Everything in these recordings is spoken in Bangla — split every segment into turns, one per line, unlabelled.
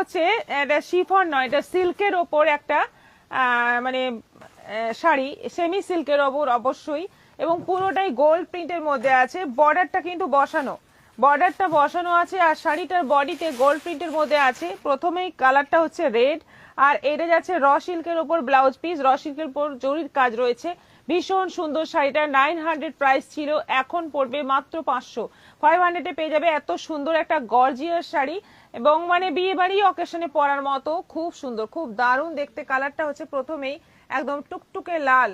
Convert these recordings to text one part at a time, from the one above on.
হচ্ছে এটা শিফন নয়, এটা সিল্কের ওপর একটা মানে শাড়ি, সেমি সিল্কের ওপর অবশ্যই, এবং পুরোটাই গোল্ড প্রিন্টের মধ্যে আছে। বর্ডারটা কিন্তু বসানো, বর্ডারটা বসানো আছে, আর শাড়িটার বডিতে গোল্ড প্রিন্টের মধ্যে আছে। প্রথমেই কালারটা হচ্ছে রেড, আর এটা যাচ্ছে র সিল্কের ওপর ব্লাউজ পিস, র সিল্কের উপর জরির কাজ রয়েছে। ভীষণ সুন্দর শাড়িটা 900 প্রাইস ছিল, এখন পড়বে মাত্র 500। 500-এ পেয়ে যাবে এত সুন্দর একটা গর্জিয়াস শাড়ি, এবং মানে বিয়ে বাড়ি অকেশনে পরার মতো খুব সুন্দর, খুব দারুণ দেখতে। কালারটা হচ্ছে প্রথমেই একদম টুকটুকে লাল।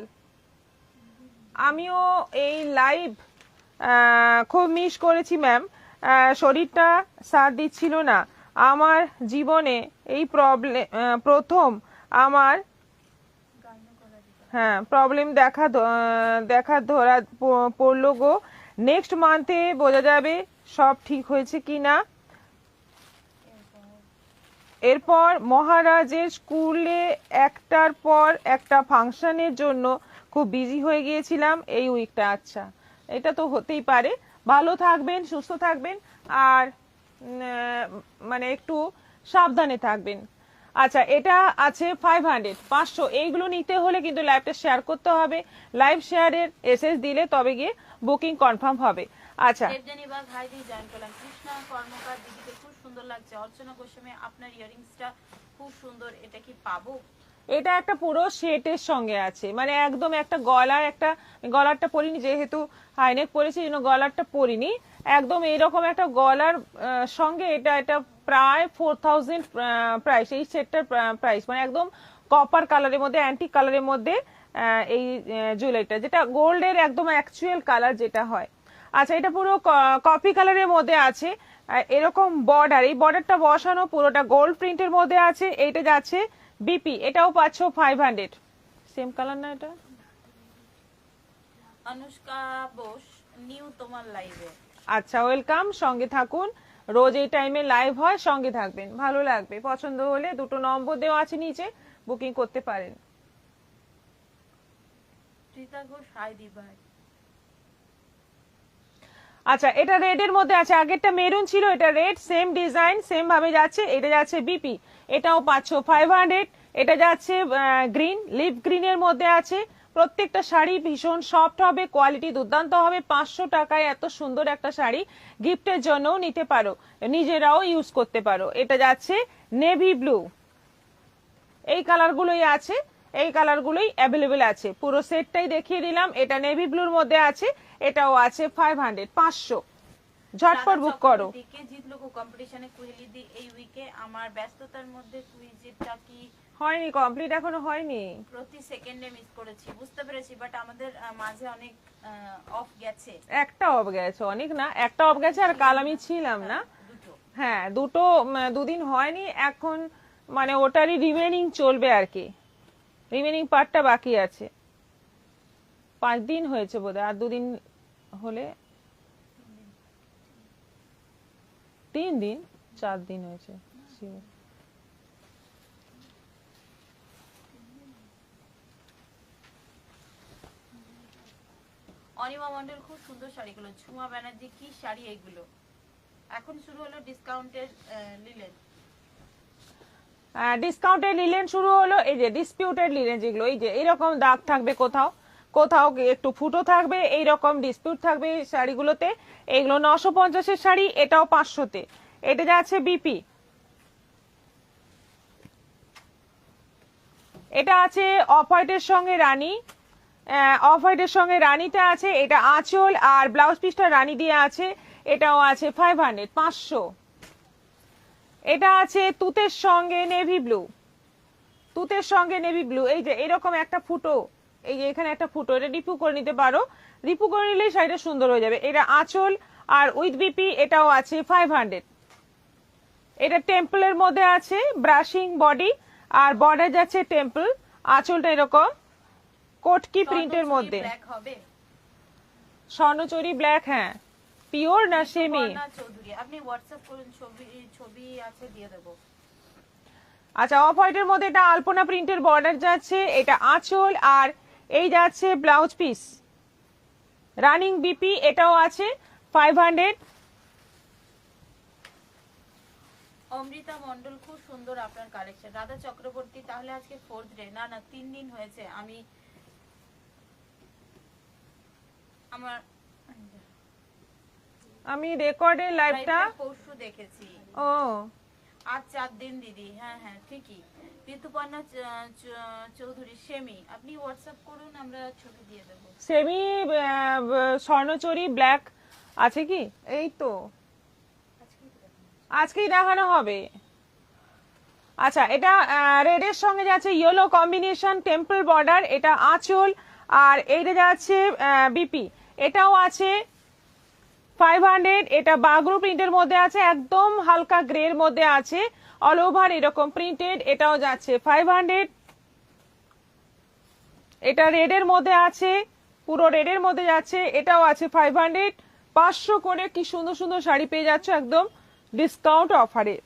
আমিও এই লাইভ খুব মিস করেছি ম্যাম, শরীরটা সাথ দিচ্ছিল না। আমার জীবনে এই প্রবলেম প্রথম আমার, হ্যাঁ প্রবলেম দেখা ধরা পড়লো গো। নেক্সট মান্থে বোঝা যাবে সব ঠিক হয়েছে কি না। এরপর মহারাজের স্কুলে একটার পর একটা ফাংশনের জন্য খুব বিজি হয়ে গিয়েছিলাম এই উইকটা। আচ্ছা, এটা তো হতেই পারে। ভালো থাকবেন, সুস্থ থাকবেন, আর মানে একটু সাবধানে থাকবেন। আচ্ছা, এটা আছে 500, 500 এইগুলো নিতে হলে কিন্তু লাইভটা শেয়ার করতে হবে। লাইভ শেয়ারের এসএস দিলে তবে গিয়ে বুকিং কনফার্ম হবে। আচ্ছা,
দেবজানীবাগ হাই দি জয়েন করলাম। কৃষ্ণা কর্মকার দিদিকে খুব সুন্দর লাগছে। অর্চনা গোস্বামী আপনার ইয়ারিংসটা খুব সুন্দর, এটা কি পাবো?
এটা একটা পুরো সেটের সঙ্গে আছে, মানে একদম একটা গলার, একটা গলারটা পরিনি যেহেতু হাইনেক পরেছি, জন্য গলারটা পরিনি। একদম এইরকম একটা গলার সঙ্গে এটা এটা প্রায় 4000 প্রাইস, এই সেটটার প্রাইস, মানে একদম কপার কালারের মধ্যে, অ্যান্টিক কালারের মধ্যে এই জুয়েলারিটা, যেটা গোল্ডের একদম অ্যাকচুয়াল কালার যেটা হয়। আচ্ছা, এটা পুরো কফি কালারের মধ্যে আছে, এরকম বর্ডার, এই বর্ডারটা বসানো, পুরোটা গোল্ড প্রিন্টের মধ্যে আছে। এইটা যাচ্ছে বিপি, এটাও পাচ্ছ 500। সেম কালার না এটা?
অনুষ্কা বোস নিউ তোমার লাইভে।
আচ্ছা, ওয়েলকাম, সঙ্গে থাকুন। রোজ এই টাইমে লাইভ হয়, সঙ্গে থাকবেন, ভালো লাগবে। পছন্দ হলে দুটো নম্বর দেওয়া আছে নিচে, বুকিং করতে পারেন।
ত্রিতা ঘোষ হাই দি ভাই।
আচ্ছা, এটা রেড এর মধ্যে আছে, আগেরটা মেরুন ছিল, এটা রেড, সেম ডিজাইন, সেম ভাবে যাচ্ছে। এটা যাচ্ছে বিপি, এটাও পাচ্ছ 500। এটা যাচ্ছে গ্রিন, লিভ গ্রিনের মধ্যে আছে। প্রত্যেকটা শাড়ি ভীষণ সফট হবে, কোয়ালিটি দুর্দান্ত হবে। 500 টাকায় এত সুন্দর একটা শাড়ি গিফটের জন্যও নিতে পারো, নিজেরাও ইউজ করতে পারো। এটা যাচ্ছে নেভি ব্লু, এই কালারগুলোই আছে, এই কালারগুলোই অ্যাভেলেবেল আছে। পুরো সেটটাই দেখিয়ে দিলাম। এটা নেভি ব্লুর মধ্যে আছে, এটাও আছে 500, 500। ঝটপট বুক করো।
জিতলো কম্পিটিশনে কুহেলি দি এই উইকে। আমার ব্যস্ততার মধ্যে কুইজটা কি
হয়নি, কমপ্লিট এখনো হয়নি।
প্রতি সেকেন্ডে মিস করেছি, বুঝতে পেরেছি, বাট আমাদের মাঝে অনেক অফ গেছে।
একটা অফ গেছে, অনেক না, একটা অফ গেছে, আর কাল আমি ছিলাম না। হ্যাঁ, দুটো দুদিন হয়নি এখন, মানে ওটারই রিমেনিং চলবে আর কি, রিমেনিং পার্টটা বাকি আছে। 5 দিন হয়েছে বোধহয়, আর 2 দিন হলে 3 দিন, 4 দিন হয়েছে।
অনিমা মন্ডল খুব সুন্দর শাড়িগুলো। ঝুমা ব্যানার্জি কি শাড়ি এগুলো? এখন শুরু হলো ডিসকাউন্টের লিলেন।
ডিসকাউন্টেড লিলেন শুরু হলো। এই যে ডিসপিউটেড লিলেন, যেগুলো এই যে এরকম দাগ থাকবে, কোথাও কোথাও একটু ফুটো থাকবে, এইরকম ডিসপিউট থাকবে শাড়িগুলোতে। এইগুলো 950-এর শাড়ি, এটাও 500-তে। এটা যাচ্ছে বিপি, এটা আছে অফ হোয়াইটের সঙ্গে রানী, অফ হোয়াইটের সঙ্গে রানীটা আছে। এটা আঁচল আর ব্লাউজ পিসটা রানী দিয়ে আছে, এটাও আছে 500, 500। এটা আছে তুতের সঙ্গে নেভি ব্লু, তুতের সঙ্গে নেভি ব্লু, এই যে এরকম একটা ফুটো, এই যে এখানে একটা ফুটো, এটা রিপু করে নিতে পারো, রিপু করে নিলেই শাড়িটা সুন্দর হয়ে যাবে। এটা আঁচল আর উইথ বিপি, এটাও আছে 500। এটা টেম্পলের মধ্যে আছে, ব্রাশিং বডি, আর বর্ডার যাচ্ছে টেম্পল। আঁচলটা এরকম কোটকি প্রিন্টের মধ্যে, স্বর্ণচুরি ব্ল্যাক। হ্যাঁ, পিওর না সেমি?
আপনি হোয়াটসঅ্যাপ করুন, ছবি আছে দিয়ে দেব।
আচ্ছা, অফ হোয়াইটের মধ্যে এটা আলপনা প্রিন্টের বর্ডার যাচ্ছে, এটা আঁচল, আর এই যাচ্ছে ব্লাউজ পিস, রানিং বিপি, এটাও আছে 500।
অমৃতা মন্ডল, খুব সুন্দর আপনার কালেকশন। রাধা চক্রবর্তী, তাহলে আজকে 4th ডে? না না, 3 দিন হয়েছে।
আমি রেকর্ডের লাইভটা
পরশু দেখেছি।
ও
আজ 4 দিন দিদি। হ্যাঁ হ্যাঁ ঠিকই। ঋতুপর্ণা চৌধুরী, সেমি, আপনি হোয়াটসঅ্যাপ করুন, আমরা ছবি দিয়ে দেবো।
সেমি স্বর্ণচুরি ব্ল্যাক আছে কি? এই তো আজকেই দেখানো হবে। আচ্ছা, এটা রেডের সঙ্গে যাচ্ছে ইয়েলো কম্বিনেশন, টেম্পল বর্ডার, এটা আঁচল, আর এইটা যাচ্ছে বিপি, এটাও আছে 500। এটা বাগরু প্রিন্টের মধ্যে আছে, একদম হালকা গ্রের মধ্যে আছে, অল ওভার এরকম প্রিন্টেড, এটাও যাচ্ছে 500। এটা রেডের মধ্যে আছে, পুরো রেডের মধ্যে যাচ্ছে, এটাও আছে 500। 500 করে কি সুন্দর সুন্দর শাড়ি পেয়ে যাচ্ছ একদম ডিসকাউন্ট অফারে।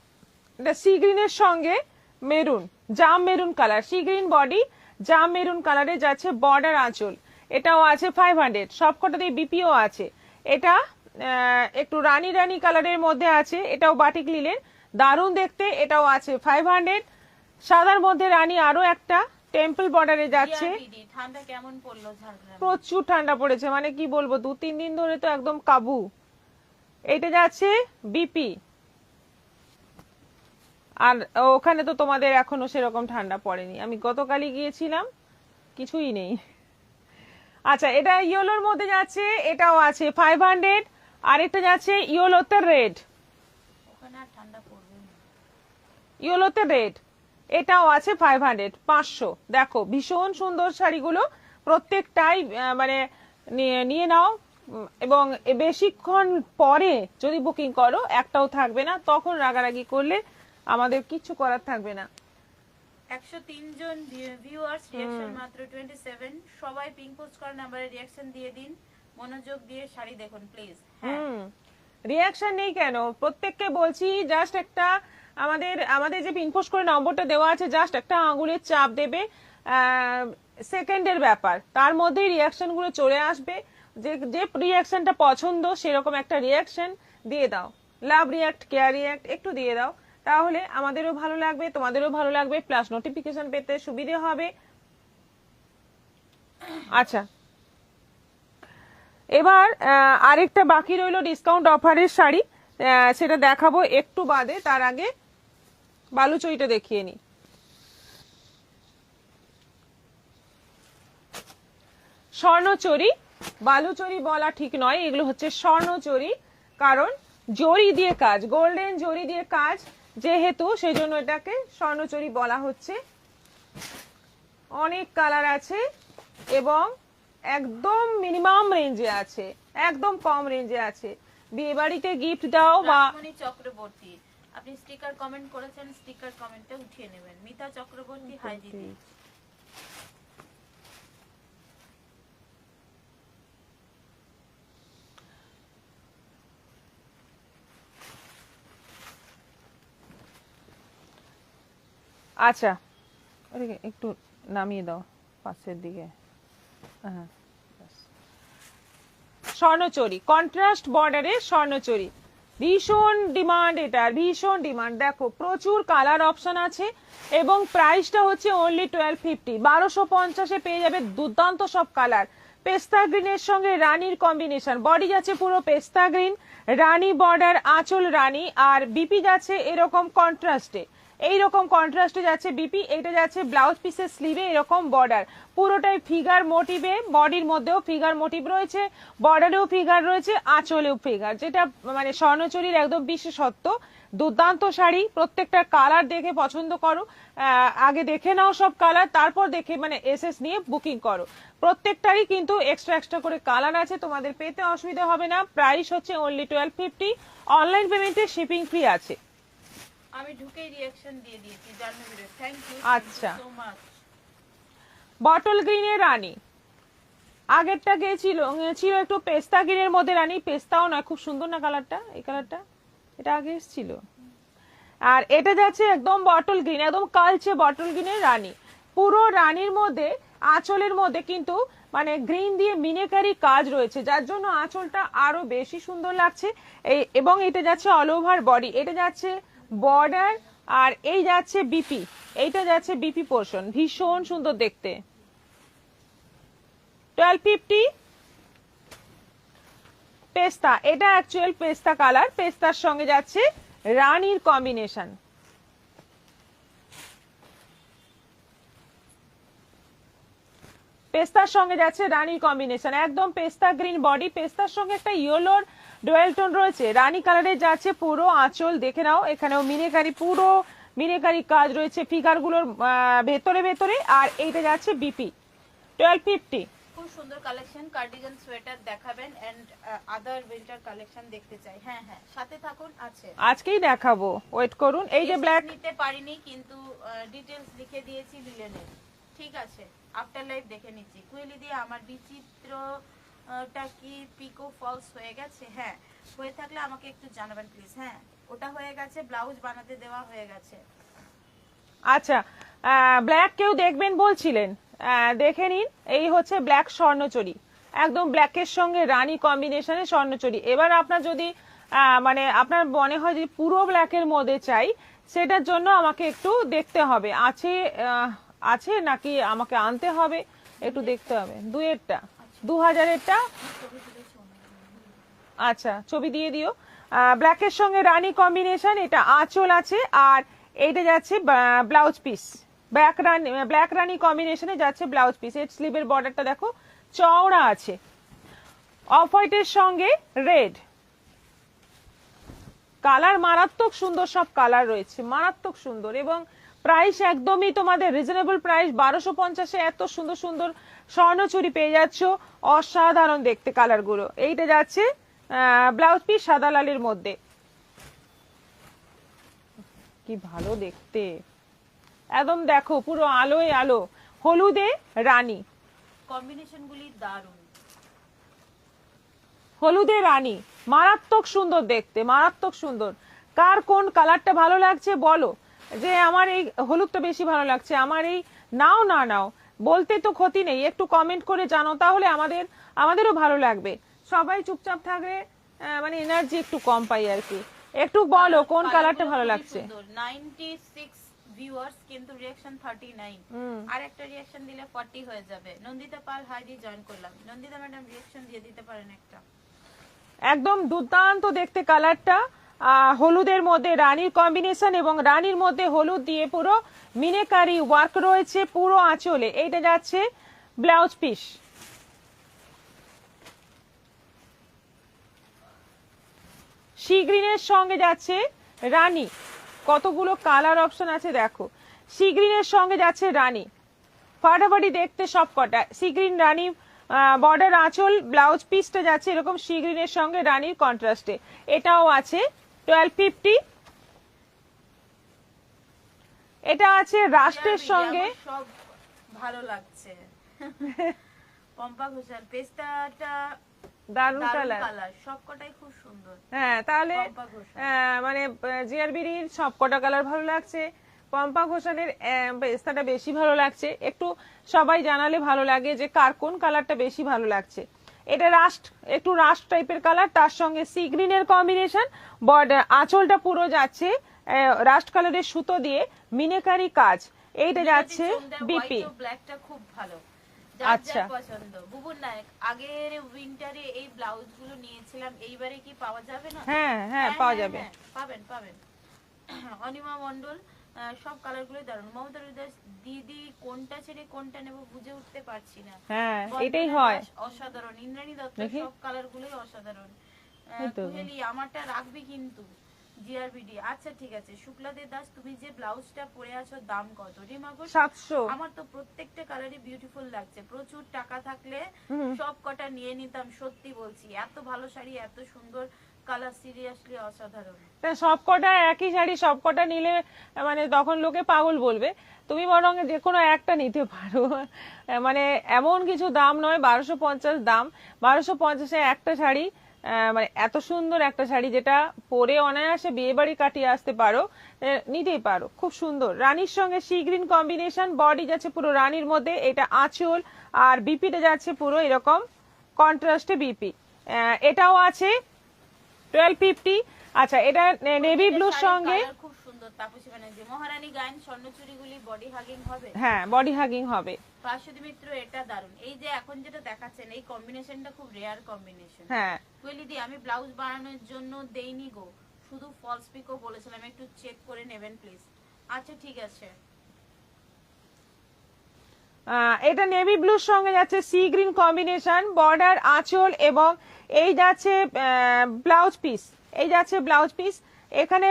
এটা সি গ্রিনের সঙ্গে মেরুন, জাম maroon colour, sea green body, জাম মেরুন কালারে যাচ্ছে বর্ডার আঁচল, এটাও আছে 500। সবকটাতেই বিপিও আছে। এটা একটু রানী রানী কালারের মধ্যে আছে, এটাও বাটিক লিলেন, দারুণ দেখতে, এটাও আছে 500। সাদার মধ্যে রানী আরো একটা টেম্পল বর্ডারে যাচ্ছে।
ঠান্ডা কেমন পড়লো ঝাড়গ্রামে?
প্রচুর ঠান্ডা পড়েছে, মানে কি বলবো, 2-3 দিন ধরে তো একদম কাবু। এটা যাচ্ছে বিপি, আর ওখানে তো তোমাদের এখনো সেরকম ঠান্ডা পড়েনি, আমি গতকালই গিয়েছিলাম, কিছুই নেই। আচ্ছা, এটা ইয়েলোর মধ্যে যাচ্ছে, এটাও আছে 500। আর এটা যাচ্ছে ইয়েলোতে রেড,
ওখানে আর ঠান্ডা পড়বে না।
ইয়েলোতে রেড, এটাও আছে 500। 500। দেখো ভীষণ সুন্দর শাড়িগুলো, প্রত্যেকটাই মানে নিয়ে নাও, এবং বেশিক্ষণ পরে যদি বুকিং করো একটাও থাকবে না, তখন রাগারাগি করলে আমাদের কিছু করার থাকবে না।
103 জন ভিউয়ার্স, রিঅ্যাকশন মাত্র 27। সবাই পিং পোস্ট করার নাম্বারে রিঅ্যাকশন দিয়ে দিন, মনোযোগ দিয়ে শাড়ি দেখুন প্লিজ।
রিঅ্যাকশন নেই কেন, প্রত্যেককে বলছি জাস্ট একটা আমাদের যে পিন পোস্ট করে নম্বরটা দেওয়া আছে, জাস্ট একটা আঙুলের চাপ দেবে, সেকেন্ডের ব্যাপার, তার মধ্যেই রিঅ্যাকশন গুলো চলে আসবে। যে যে রিঅ্যাকশনটা পছন্দ সেরকম একটা রিঅ্যাকশন দিয়ে দাও, লাভ রিঅ্যাক্ট, কেয়ার রিঅ্যাক্ট একটু দিয়ে দাও, তাহলে আমাদেরও ভালো লাগবে, তোমাদেরও ভালো লাগবে, প্লাস নোটিফিকেশন পেতে সুবিধে হবে। আচ্ছা, এবার আরেকটা বাকি রইলো ডিসকাউন্ট অফারের শাড়ি, সেটা দেখাবো একটু বাদে, তার আগে বালুচরিটা দেখিয়ে নি। স্বর্ণচরি, বালুচরি বলা ঠিক নয়, এগুলো হচ্ছে স্বর্ণচরি, কারণ জরি দিয়ে কাজ, গোল্ডেন জরি দিয়ে কাজ যেহেতু, সেই জন্য এটাকে স্বর্ণচরি বলা হচ্ছে। অনেক কালার আছে এবং একদম মিনিমাম রেঞ্জে আছে, একদম কম রেঞ্জে আছে। বিয়ে বাড়িতে গিফট দাও বা
চক্রবর্তী, আপনি স্টিকার কমেন্ট করেছেন, স্টিকার কমেন্টে উঠিয়ে নেবেন। মিতা চক্রবর্তী, হাই দিদি।
আচ্ছা, একটু নামিয়ে দাও পাশের দিকে। হ্যাঁ, স্বর্ণচরি, কন্ট্রাস্ট বর্ডারে স্বর্ণচরি, ভীষণ ডিমান্ড, এটার ভীষণ ডিমান্ড। দেখো প্রচুর কালার অপশন আছে এবং প্রাইসটা হচ্ছে অনলি 1250। 1250-এ পেয়ে যাবে দুর্দান্ত সব কালার। পেস্তা গ্রিনের সঙ্গে রানীর কম্বিনেশন, বডি যাচ্ছে পুরো পেস্তা গ্রিন, রানী বর্ডার, আঁচল রানী, আর বিপি যাচ্ছে এরকম কন্ট্রাস্টে, এইরকম কন্ট্রাস্টে যাচ্ছে বিপি। এটা যাচ্ছে ব্লাউজ পিসের স্লিভে এরকম বর্ডার, পুরোটাই ফিগার মোটিভে, বডির মধ্যেও ফিগার মোটিভ রয়েছে, বর্ডারেও ফিগার রয়েছে, আঁচলেও ফিগার, যেটা মানে স্বর্ণচুরির একদম বিশেষত্ব। দুর্দান্ত শাড়ি, প্রত্যেকটা কালার দেখে পছন্দ করো, আগে দেখে নাও সব কালার, তারপর দেখে মানে এসএস নিয়ে বুকিং করো। প্রত্যেকটারই কিন্তু এক্সট্রা এক্সট্রা করে কালার আছে, তোমাদের পেতে অসুবিধা হবে না। প্রাইস হচ্ছে অনলি 1250, অনলাইন পেমেন্টে শিপিং ফ্রি আছে।
আমি ঢুকেই রিঅ্যাকশন দিয়ে দিয়েছি জাহ্নবীর, থ্যাংক ইউ
আচ্ছা,
সো মাচ।
বটল গ্রিনের রানী, আগেরটা ছিল একটু পেস্তা গ্রিনের মধ্যে রানী, পেস্তাও নয়, খুব সুন্দর না কালারটা, এই কালারটা, এটা আগে এসেছিল। আর এটা যাচ্ছে একদম বটল গ্রিন, একদম কালচে বটল গ্রিনের রানী, পুরো রানীর মধ্যে আঁচলের মধ্যে কিন্তু মানে গ্রিন দিয়ে মিনেকারি কাজ রয়েছে, যার জন্য আঁচলটা আরো বেশি সুন্দর লাগছে। এবং এটা যাচ্ছে অল ওভার বডি, এটা যাচ্ছে বর্ডার, আর এই যাচ্ছে বিপি, এইটা যাচ্ছে বিপি পোর্শন, ভীষণ সুন্দর দেখতে। 1250 পেস্তা, এটা অ্যাকচুয়াল পেস্তা কালার, পেস্তার সঙ্গে যাচ্ছে রানীর কম্বিনেশন। পেস্তার সঙ্গে যাচ্ছে রানীর কম্বিনেশন, একদম পেস্তা গ্রিন বডি, পেস্তার সঙ্গে একটা ইয়েলোর ডুয়েল টোন রয়েছে, রানী কালারে যাচ্ছে পুরো আঁচল, দেখে নাও এখানেও মিনেকারি, পুরো মিনেকারি কাজ রয়েছে ফিগার গুলোর ভেতরে ভেতরে, আর এইটা যাচ্ছে বিপি। 1250
খুব সুন্দর কালেকশন, কার্ডিগান সোয়েটার দেখাবেন এন্ড আদার উইন্টার কালেকশন দেখতে চাই। হ্যাঁ হ্যাঁ, সাথে থাকুন। আছে
আজকেই দেখাবো, ওয়েট করুন। এই যে ব্ল্যাক
নিতে পারিনি কিন্তু ডিটেইলস লিখে দিয়েছি লিলেনের, ঠিক আছে। আফটার লাইফ দেখে নিচ্ছি। কুইলি দিয়ে আমার বিচিত্রটা কি পিকো ফলস হয়ে গেছে? হ্যাঁ, হয়ে থাকলে আমাকে একটু জানাবেন প্লিজ। হ্যাঁ, ওটা হয়ে গেছে, ব্লাউজ বানাতে দেওয়া হয়ে গেছে।
আচ্ছা, ব্ল্যাক কেউ দেখবেন বলছিলেন, দেখে নিন। এই হচ্ছে ব্ল্যাক স্বর্ণচরী, একদম ব্ল্যাকের সঙ্গে রানী কম্বিনেশনে স্বর্ণচরী। এবার আপনার যদি মানে আপনার মনে হয় যে পুরো ব্ল্যাকের মধ্যে চাই, সেটার জন্য আমাকে একটু দেখতে হবে আছে আছে নাকি আমাকে আনতে হবে, একটু দেখতে হবে। দুয়েরটা 2000-এরটা, আচ্ছা ছবি দিয়ে দিও। ব্ল্যাকের সঙ্গে রানী কম্বিনেশন, এটা আঁচল আছে, আর এইটা যাচ্ছে ব্লাউজ পিস, ব্ল্যাক রানী কম্বিনেশনে যাচ্ছে ব্লাউজ পিস। এর স্লিভের বর্ডারটা দেখো চওড়া আছে, অফ হোয়াইটের সঙ্গে রেড কালার, মারাত্মক সুন্দর সব কালার রয়েছে, মারাত্মক সুন্দর। এবং প্রাইস একদমই তোমাদের রিজনেবল প্রাইস, 1250-এ এত সুন্দর সুন্দর স্বর্ণচুরি পেয়ে যাচ্ছ, অসাধারণ দেখতে কালার গুলো। এইটা যাচ্ছে ব্লাউজ পিস সাদা লালের মধ্যে, কি ভালো দেখতে, একদম দেখো পুরো আলোয় আলো, হলুদে রানী
কম্বিনেশন গুলি দারুণ,
হলুদে রানী, মারাত্মক সুন্দর দেখতে, মারাত্মক সুন্দর। কার কোন কালারটা ভালো লাগছে বলো, যে আমার এই হলুদটা বেশি ভালো লাগছে, আমার এই নাও না নাও, বলতে তো ক্ষতি নেই, একটু কমেন্ট করে জানো, তাহলে আমাদেরও ভালো লাগবে। সবাই চুপচাপ থাকলে মানে এনার্জি একটু কম পাই আর কি। একটু বলো কোন কালারটা ভালো লাগছে।
96 ভিউয়ার্স কিন্তু রিঅ্যাকশন 39, আর একটা রিঅ্যাকশন দিলে 40 হয়ে যাবে। নন্দিতা পাল হাই দিয়ে জয়েন করলাম। নন্দিতা ম্যাডাম রিঅ্যাকশন দিয়ে দিতে পারেন একটা।
একদম দুর্দান্ত দেখতে কালারটা, হলুদের মধ্যে রানীর কম্বিনেশন, এবং রানীর মধ্যে হলুদ দিয়ে পুরো মিনেকারি ওয়ার্ক রয়েছে পুরো আঁচলে। এইটা যাচ্ছে ব্লাউজ পিস। সি গ্রিনের সঙ্গে যাচ্ছে রানী, কতগুলো কালার অপশন আছে দেখো। সি গ্রিনের সঙ্গে যাচ্ছে রানী, ফাটাফাটি দেখতে সব কটা। সি গ্রিন রানী বর্ডার আঁচল, ব্লাউজ পিসটা যাচ্ছে এরকম সি গ্রিনের সঙ্গে রানীর কন্ট্রাস্টে। এটাও আছে 1250। এটা আছে রাষ্ট্রের সঙ্গে,
সব ভালো লাগছে। পম্পা ঘোষাল পেস্তাটা
দারুণ কালার,
সবকটাই খুব সুন্দর।
হ্যাঁ তাহলে
পম্পা ঘোষাল।
মানে জিআরবির সবকটা কালার ভালো লাগছে, পম্পা ঘোষালের পেস্তাটা বেশি ভালো লাগছে। একটু সবাই জানালে ভালো লাগে যে কার কোন কালারটা বেশি ভালো লাগছে। এটা একটু রাস্ট টাইপের কালার, তার সঙ্গে সি গ্রিনের কম্বিনেশন, বর্ডার আঁচলটা পুরো যাচ্ছে রাস্ট কালারের সুতো দিয়ে মিনেকারি কাজ। এইটা যাচ্ছে বিপি।
ব্ল্যাকটা খুব ভালো,
আচ্ছা
পছন্দ। বুবুর নায়ক, আগের উইন্টারে এই ব্লাউজ গুলো নিয়েছিলাম, এইবারে কি পাওয়া যাবে না?
হ্যাঁ হ্যাঁ পাওয়া যাবে,
পাবেন পাবেন। অনিমা মন্ডল, সব কালার গুলো দারুণ। মমতা রুদাস দিদি, কোনটা ছেড়ে কোনটা নেব বুঝে উঠতে পারছি না।
হ্যাঁ এটাই হয়,
অসাধারণ। ইন্দ্রাণী দত্ত, সব কালার গুলোই অসাধারণ। কুহেলি, আমারটা রাখবি কিন্তু জিআরবিডি। আচ্ছা ঠিক আছে। শুক্লাদের দাস, তুমি যে ব্লাউজটা পরে আছো দাম কত? রিমাগো
700।
আমার তো প্রত্যেকটা কালারই বিউটিফুল লাগছে। প্রচুর টাকা থাকলে সব কটা নিয়ে নিতাম, সত্যি বলছি। এত ভালো শাড়ি, এত সুন্দর কালার, সিরিয়াসলি অসাধারণ।
সবকটা একই শাড়ি, সবকটা নিলে মানে তখন লোকে পাগল বলবে। তুমি বরং যে কোনো একটা নিতে পারো, মানে এমন কিছু দাম নয়, 1250 দাম। 1250-এ একটা শাড়ি, মানে এত সুন্দর একটা শাড়ি যেটা পরে অনায়াসে বিয়ে বাড়ি কাটিয়ে আসতে পারো, নিতেই পারো। খুব সুন্দর রানীর সঙ্গে সি গ্রিন কম্বিনেশন, বডি যাচ্ছে পুরো রানীর মধ্যে, এটা আঁচল, আর বিপিটা যাচ্ছে পুরো এরকম কন্ট্রাস্টে বিপি। এটাও আছে 1250। আচ্ছা এটা নেভি ব্লুর সঙ্গে,
খুব সুন্দর তাপসী ব্যানার্জি। মহারানী গায়ন স্বর্ণচুরিগুলি বডি হাগিং হবে?
হ্যাঁ, বডি হাগিং হবে।
পার্শ্বদী মিত্র, এটা দারুন। এই যে এখন যেটা দেখাচ্ছেন এই কম্বিনেশনটা খুব রেয়ার কম্বিনেশন।
হ্যাঁ,
কোয়েলিদি, আমি ব্লাউজ বানানোর জন্য দেইনি গো, শুধু ফলস পিকো বলেছিলাম, একটু চেক করে নেবেন প্লিজ। আচ্ছা ঠিক আছে।
এটা নেভি ব্লুর সঙ্গে যাচ্ছে সি গ্রিন কম্বিনেশন, বর্ডার, আঁচল এবং এই যাচ্ছে ব্লাউজ পিস। এই যাচ্ছে ব্লাউজ পিস। এখানে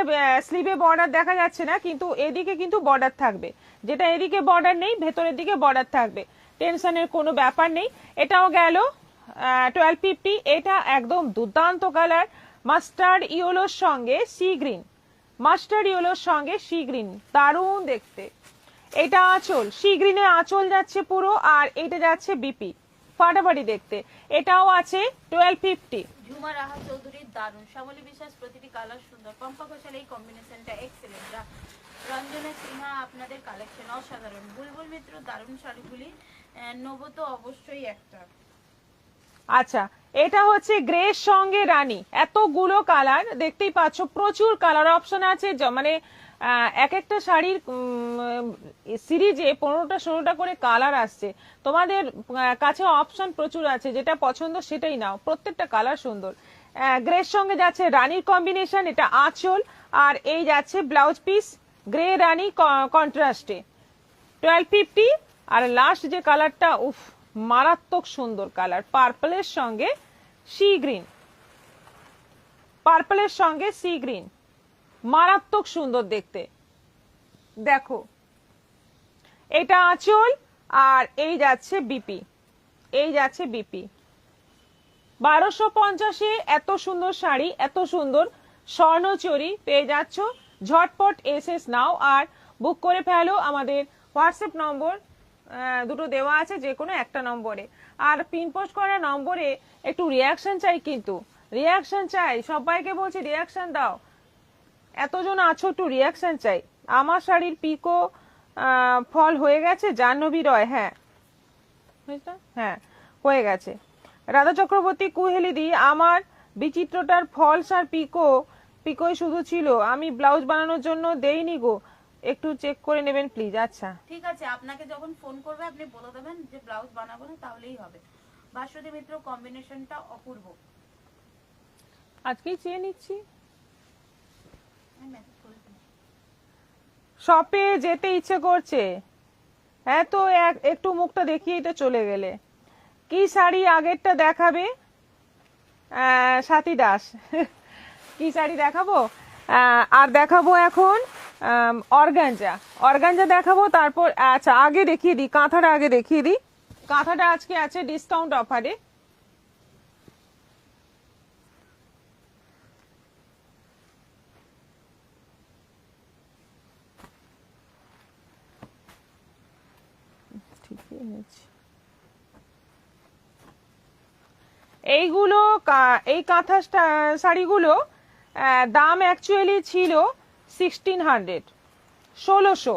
স্লিভে বর্ডার দেখা যাচ্ছে না, কিন্তু এদিকে কিন্তু বর্ডার থাকবে। যেটা এদিকে বর্ডার নেই, ভেতরের দিকে বর্ডার থাকবে, টেনশনের কোনো ব্যাপার নেই। এটাও গেল 1250। এটা একদম দুর্দান্ত কালার, মাস্টার্ড ইয়েলোর সঙ্গে সি গ্রিন, মাস্টার্ড ইয়েলোর সঙ্গে সি গ্রিন, দারুণ দেখতে। এটা আঁচল, সি গ্রিনে আঁচল যাচ্ছে পুরো, আর এটা যাচ্ছে বিপি, ফাটাফাটি দেখতে। এটাও আছে 1250।
ঝুমা রাহা চৌধুরী, দারুন। শ্যামলী বিশ্বাস, প্রতিটি কালার সুন্দর। পম্পা ঘোষাল, এই কম্বিনেশনটা এক্সেলেন্ট। রঞ্জনা সিনহা, আপনাদের কালেকশন অসাধারণ। বুলবুল মিত্র, দারুণ শাড়িগুলি নেবো তো অবশ্যই একটা।
আচ্ছা, এটা হচ্ছে গ্রের সঙ্গে রানী, এতগুলো কালার দেখতেই পাচ্ছ, প্রচুর কালার অপশন আছে। মানে এক একটা শাড়ির সিরিজে 15টা 16টা করে কালার আসছে। তোমাদের কাছে অপশন প্রচুর আছে, যেটা পছন্দ সেটাই নাও, প্রত্যেকটা কালার সুন্দর। গ্রের সঙ্গে যাচ্ছে রানীর কম্বিনেশন, এটা আঁচল, আর এই যাচ্ছে ব্লাউজ পিস, গ্রে রানী কন্ট্রাস্টে, 1250। আর লাস্ট যে কালারটা, উফ, মারাত্মক সুন্দর কালার, পার্পলের সঙ্গে সি গ্রিন, পার্পলের সঙ্গে সি গ্রিন, মারাত্মক সুন্দর দেখতে। দেখো, এটা আঁচল, আর এই যাচ্ছে বিপি, এই যাচ্ছে বিপি। 1250-এ এত সুন্দর শাড়ি, এত সুন্দর স্বর্ণচুরি পেয়ে যাচ্ছ। ঝটপট এসএস নাও আর বুক করে ফেলো। আমাদের হোয়াটসঅ্যাপ নম্বর দুটো দেওয়া আছে, যে কোনো একটা নম্বরে। আর পিনপোস্ট করা নম্বরে একটু রিয়াকশন চাই, কিন্তু রিয়াকশন চাই, সবাইকে বলছি রিয়াকশন দাও, এতজন আছো, একটু রিয়াকশন চাই। আমার শাড়ির পিকো ফল হয়ে গেছে, জাহ্নবী রয়, হ্যাঁ হ্যাঁ হয়ে গেছে। রাধা চক্রবর্তী, কুহেলিদি, আমার বিচিত্রটার ফলস আর পিকোই শুধু ছিল, আমি ব্লাউজ বানানোর জন্য দেইনি গো, একটু চেক করে নেবেন প্লিজ। আচ্ছা
ঠিক আছে, আপনাকে যখন ফোন করবে আপনি বলে দেবেন যে ব্লাউজ বানাবো না, তাহলেই হবে। বাসুদেব মিত্র, কম্বিনেশনটা অপূর্ব।
আজকেই চেয়ে নিচ্ছি।
আমি মেসেজ করে দিলাম।
শপে যেতে ইচ্ছে করছে, হ্যাঁ তো একটু মুখটা দেখিয়েই তো চলে গেলে। কি শাড়ি আগেরটা দেখাবে সাথী দাস? কি শাড়ি দেখাবো? আর দেখাবো এখন অর্গানজা, অর্গানজা দেখাবো। তারপর আচ্ছা, আগে দেখিয়ে দিই কাঁথাটা, আগে দেখিয়ে দিই কাঁথাটা আজকে আছে ডিসকাউন্ট অফারে। ঠিকই এনেছি। এইগুলো এই কাঁথা শাড়িগুলো দাম অ্যাকচুয়ালি ছিল 1600, 1600।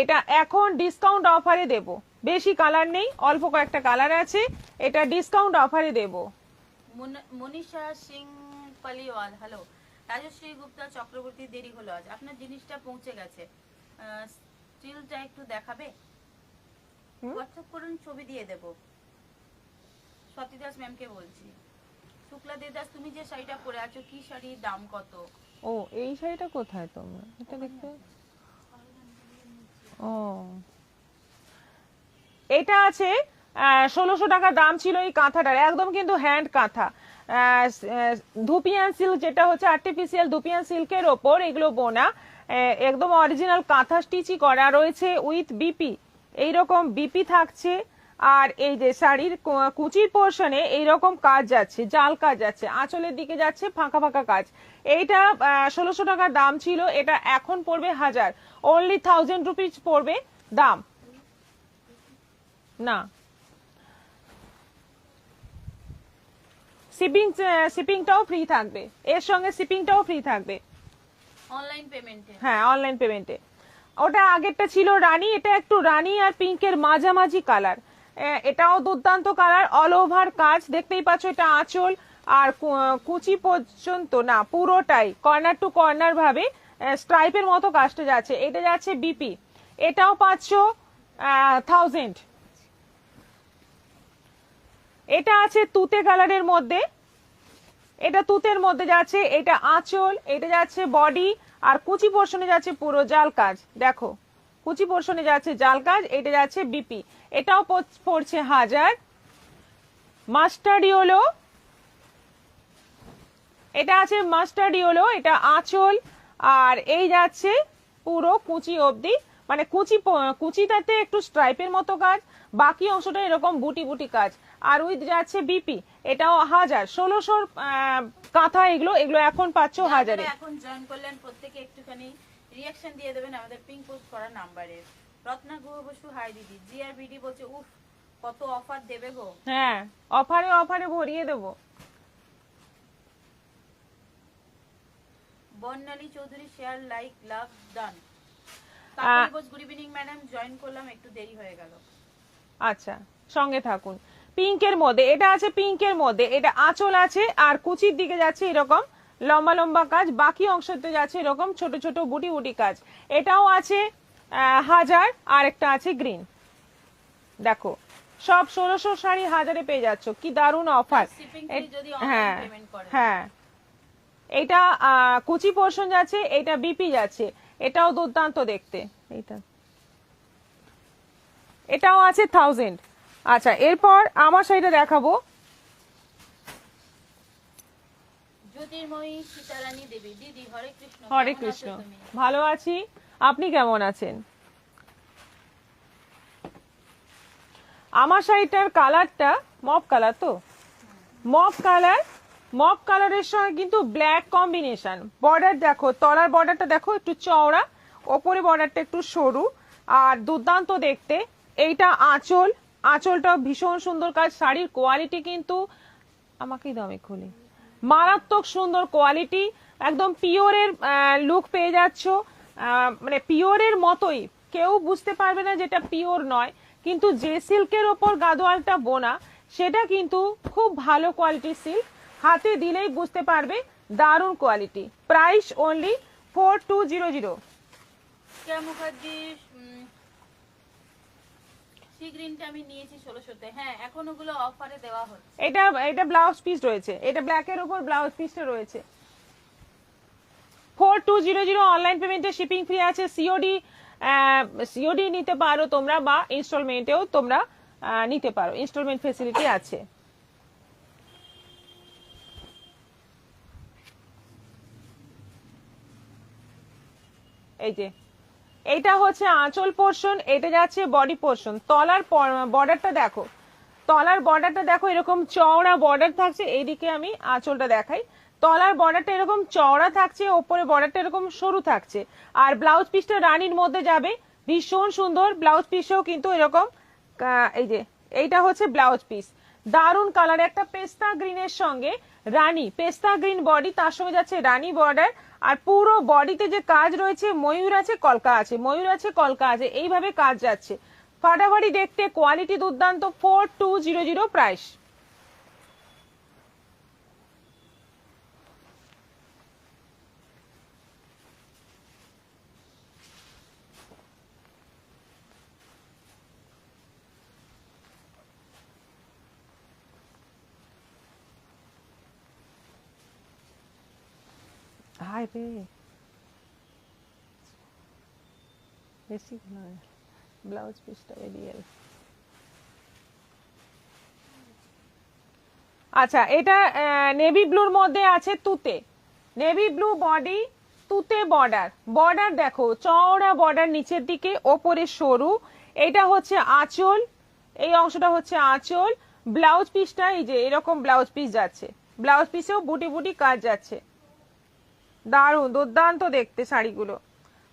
এটা এখন ডিসকাউন্ট অফারে দেব, বেশি কালার নেই, অল্প কয়েকটা কালার আছে, এটা ডিসকাউন্ট অফারে দেব।
মনীষা সিং পালিওয়াল, হ্যালো। রাজশ্রী গুপ্তা চক্রবর্তী, দেরি হলো আজ, আপনার জিনিসটা পৌঁছে গেছে, স্টিলটা একটু দেখাবে? হোয়াটসঅ্যাপ করুন, ছবি দিয়ে দেব। সতী দাস ম্যামকে বলছি। শুক্লা দেবদাস, তুমি যে শাড়িটা পরে আছো, কি শাড়ির দাম কত?
ও, এই শাড়িটা কোথায় তোমরা এটা দেখতে? ও, এটা আছে 1600 টাকা দাম ছিল এই কাঁথাটার, একদম কিন্তু হ্যান্ড কাঁথা। ধুপিয়ান সিল্ক, যেটা হচ্ছে আর্টিফিশিয়াল ধুপিয়ান সিল্কের ওপর এগুলো বোনা, একদম অরিজিনাল কাঁথা স্টিচই করা রয়েছে উইথ বিপি, এইরকম বিপি থাকছে। আর এই যে শাড়ির কুচির পোর্শনে এইরকম কাজ যাচ্ছে, জাল কাজ যাচ্ছে, আঁচলের দিকে যাচ্ছে ফাঁকা ফাঁকা কাজ। এইটা 1600 টাকা দাম ছিল, এটা এখন পড়বে 1000, অনলি 1000 রুপিস পড়বে দাম। না, শিপিংটাও ফ্রি থাকবে, এর সঙ্গে শিপিংটাও ফ্রি থাকবে
অনলাইন পেমেন্টে।
হ্যাঁ, অনলাইন পেমেন্টে। ওটা আগেরটা ছিল রানী, এটা একটু রানী আর পিঙ্কের মাঝামাঝি কালার, এটাও দুর্দান্ত কালার, অল ওভার কাজ দেখতেই পাচ্ছ। এটা আঁচল, আর কুচি পর্যন্ত না, পুরোটাই কর্নার টু কর্নার ভাবে স্ট্রাইপের মতো কাজটা যাচ্ছে। এটা যাচ্ছে বিপি, এটাও পাচ্ছ 1000। এটা আছে তুতে কালারের মধ্যে, এটা তুতের মধ্যে যাচ্ছে, এটা আঁচল, এটা যাচ্ছে বডি, আর কুচি পোর্শনে যাচ্ছে পুরো জাল কাজ। দেখো কুচি পোর্শনে যাচ্ছে জাল কাজ, এটা যাচ্ছে বিপি, এটাও পড়ছে 1000। মাস্টার্ড ইয়েলো, এটা আছে মাস্টার্ড ইয়েলো, এটা আঁচল, আর এই যাচ্ছে পুরো কুচি অবধি, মানে কুচিটাতে একটু স্ট্রাইপের মতো কাজ, বাকি অংশটা এরকম বুটি বুটি কাজ। আর উইথ যাচ্ছে বিপি, এটাও 1000। 1600 কাঁথা এগুলো এখন পাচ্ছ 1000-এ।
এখন জয়েন করলেন প্রত্যেকে একটুখানি রিঅ্যাকশন দিয়ে দেবেন আমাদের পিং পোস্ট করা নাম্বারে। রত্না গুহ বসু হাই দিদি, জিআরবিডি বলছে উফ কত অফার দেবে গো।
হ্যাঁ, অফারে ভরিয়ে দেবো।
Barnali Chowdhury share like love done. Kakuli Bose good evening madam, join করলাম একটু দেরি হয়ে গেল।
আচ্ছা, সঙ্গে থাকুন। পিঙ্কের মধ্যে এটা আছে, পিঙ্কের মধ্যে এটা আঁচল আছে, আর কুচির দিকে যাচ্ছে এরকম লম্বা লম্বা কাজ, বাকি অংশতে যাচ্ছে এরকম ছোট ছোট বুটি বুটি কাজ। এটাও আছে 1000, আর একটা আছে গ্রিন। দেখো সব 1600 শাড়ি 1000-এ পেয়ে যাচ্ছ, কি দারুণ অফার। হ্যাঁ হ্যাঁ, এটা কুচি পোর্শন যাচ্ছে, এটা বিপি যাচ্ছে, এটাও দুর্দান্ত দেখতে। এটাও আছে 1000। আচ্ছা, এরপর আমার শাড়িটা দেখাবো।
জ্যোতির্ময়ী সীতারানী দেবী দিদি, হরে কৃষ্ণ।
হরে কৃষ্ণ, ভালো আছি, আপনি কেমন আছেন? আমার শাড়িটার কালারটা মপ কালার, তো মপ কালারের সঙ্গে কিন্তু ব্ল্যাক কম্বিনেশন। বর্ডার দেখো, তলার বর্ডারটা দেখো একটু চওড়া, ওপরে বর্ডারটা একটু সরু, আর দুর্দান্ত দেখতে। এইটা আঁচলটা ভীষণ সুন্দর কাজ। শাড়ির কোয়ালিটি কিন্তু আমাকেই দাও, আমি খুলি, মারাত্মক সুন্দর কোয়ালিটি, একদম পিওরের লুক পেয়ে যাচ্ছ, মানে পিওরের মতোই, কেউ বুঝতে পারবে না যেটা পিওর নয়। কিন্তু যে সিল্কের ওপর গাদোয়ালটা বোনা, সেটা কিন্তু খুব ভালো কোয়ালিটির সিল্ক, হাতে দিলেই বুঝতে পারবে, দারুণ কোয়ালিটি। Price only 4200।
কেয়া মুখার্জি সি গ্রিনটা আমি নিয়েছি 1600-তে। হ্যাঁ, এখন ওগুলো অফারে দেওয়া হচ্ছে।
এটা ব্লাউজ পিস রয়েছে, এটা ব্ল্যাকের উপর ব্লাউজ পিসটা রয়েছে। 4200 অনলাইন পেমেন্টে শিপিং ফ্রি আছে। সিওডি নিতে পারো তোমরা, বা ইনস্টলমেন্টেও তোমরা নিতে পারো, ইনস্টলমেন্ট ফেসিলিটি আছে। এই যে এইটা হচ্ছে আঁচল পোর্শন, এটা যাচ্ছে বডি পোর্শন। তলার বর্ডারটা দেখো, এরকম চওড়া বর্ডার থাকছে। এইদিকে আমি আঁচলটা দেখাই, তলার বর্ডারটা এরকম চওড়া থাকছে, ওপরে বর্ডারটা এরকম সরু থাকছে। আর ব্লাউজ পিসটা রানীর মধ্যে যাবে, ভীষণ সুন্দর। ব্লাউজ পিসেও কিন্তু এরকম, এই যে এইটা হচ্ছে ব্লাউজ পিস, দারুণ কালার, একটা পেস্তা গ্রিনের সঙ্গে রানী, পেস্তা গ্রিন বডি, তার সঙ্গে যাচ্ছে রানী বর্ডার। আর পুরো বডিতে যে কাজ রয়েছে, ময়ূর আছে কলকা আছে, এইভাবে কাজ যাচ্ছে। ফাটাফাটি দেখতে, কোয়ালিটি দুর্দান্ত। 4200 প্রাইস। হাই রে, বেশি নয়, ব্লাউজ পিসটা বেরিয়ে। আচ্ছা, এটা নেভি ব্লুর মধ্যে আছে তুতে, নেভি ব্লু বডি, তুতে বর্ডার দেখো চওড়া বর্ডার নিচের দিকে, ওপরে সরু। এটা হচ্ছে আঁচল, এই অংশটা হচ্ছে আঁচল। ব্লাউজ পিসটা এই যে এরকম ব্লাউজ পিস যাচ্ছে, ব্লাউজ পিসেও বুটি বুটি কাজ যাচ্ছে, দারুণ দুর্দান্ত দেখতে শাড়িগুলো।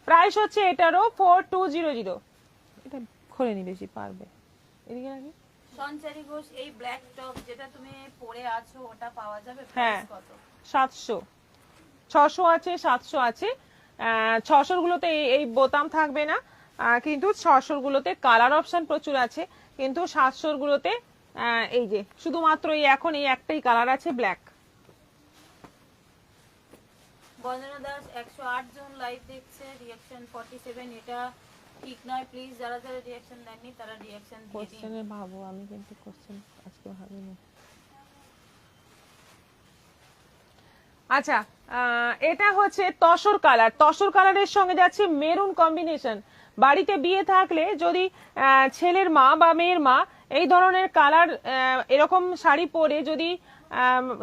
প্রাইস হচ্ছে এটারও 4200। এটা খুলে নি, বেশি পারবে এদিকে নাকি।
সঞ্চারী ঘোষ, এই ব্ল্যাক টপ যেটা তুমি পরে আছো ওটা পাওয়া যাবে?
হ্যাঁ,
প্রাইস কত?
700, 600 আছে, 700 আছে। 600 গুলোতে এই বোতাম থাকবে না, কিন্তু 600 গুলোতে কালার অপশন প্রচুর আছে। কিন্তু 700 গুলোতে এই যে শুধুমাত্র এই এখন এই একটাই কালার আছে, ব্ল্যাক।
বন্দনা দাস 108 জন লাইভ দেখছে, রিঅ্যাকশন 47, এটা ঠিক নয়, প্লিজ যারা যারা রিঅ্যাকশন দেননি তারা রিঅ্যাকশন দিয়ে দিন।
কোশ্চেনে ভাবো, আমি কিন্তু কোশ্চেন আজকে ভাবিনি। আচ্ছা, এটা হচ্ছে তসর কালার, তসর কালারের সঙ্গে যাচ্ছে মেরুন কম্বিনেশন। বাড়িতে বিয়ে থাকলে যদি ছেলের মা বা মেয়ের মা এই ধরনের কালার এরকম শাড়ি পরে যদি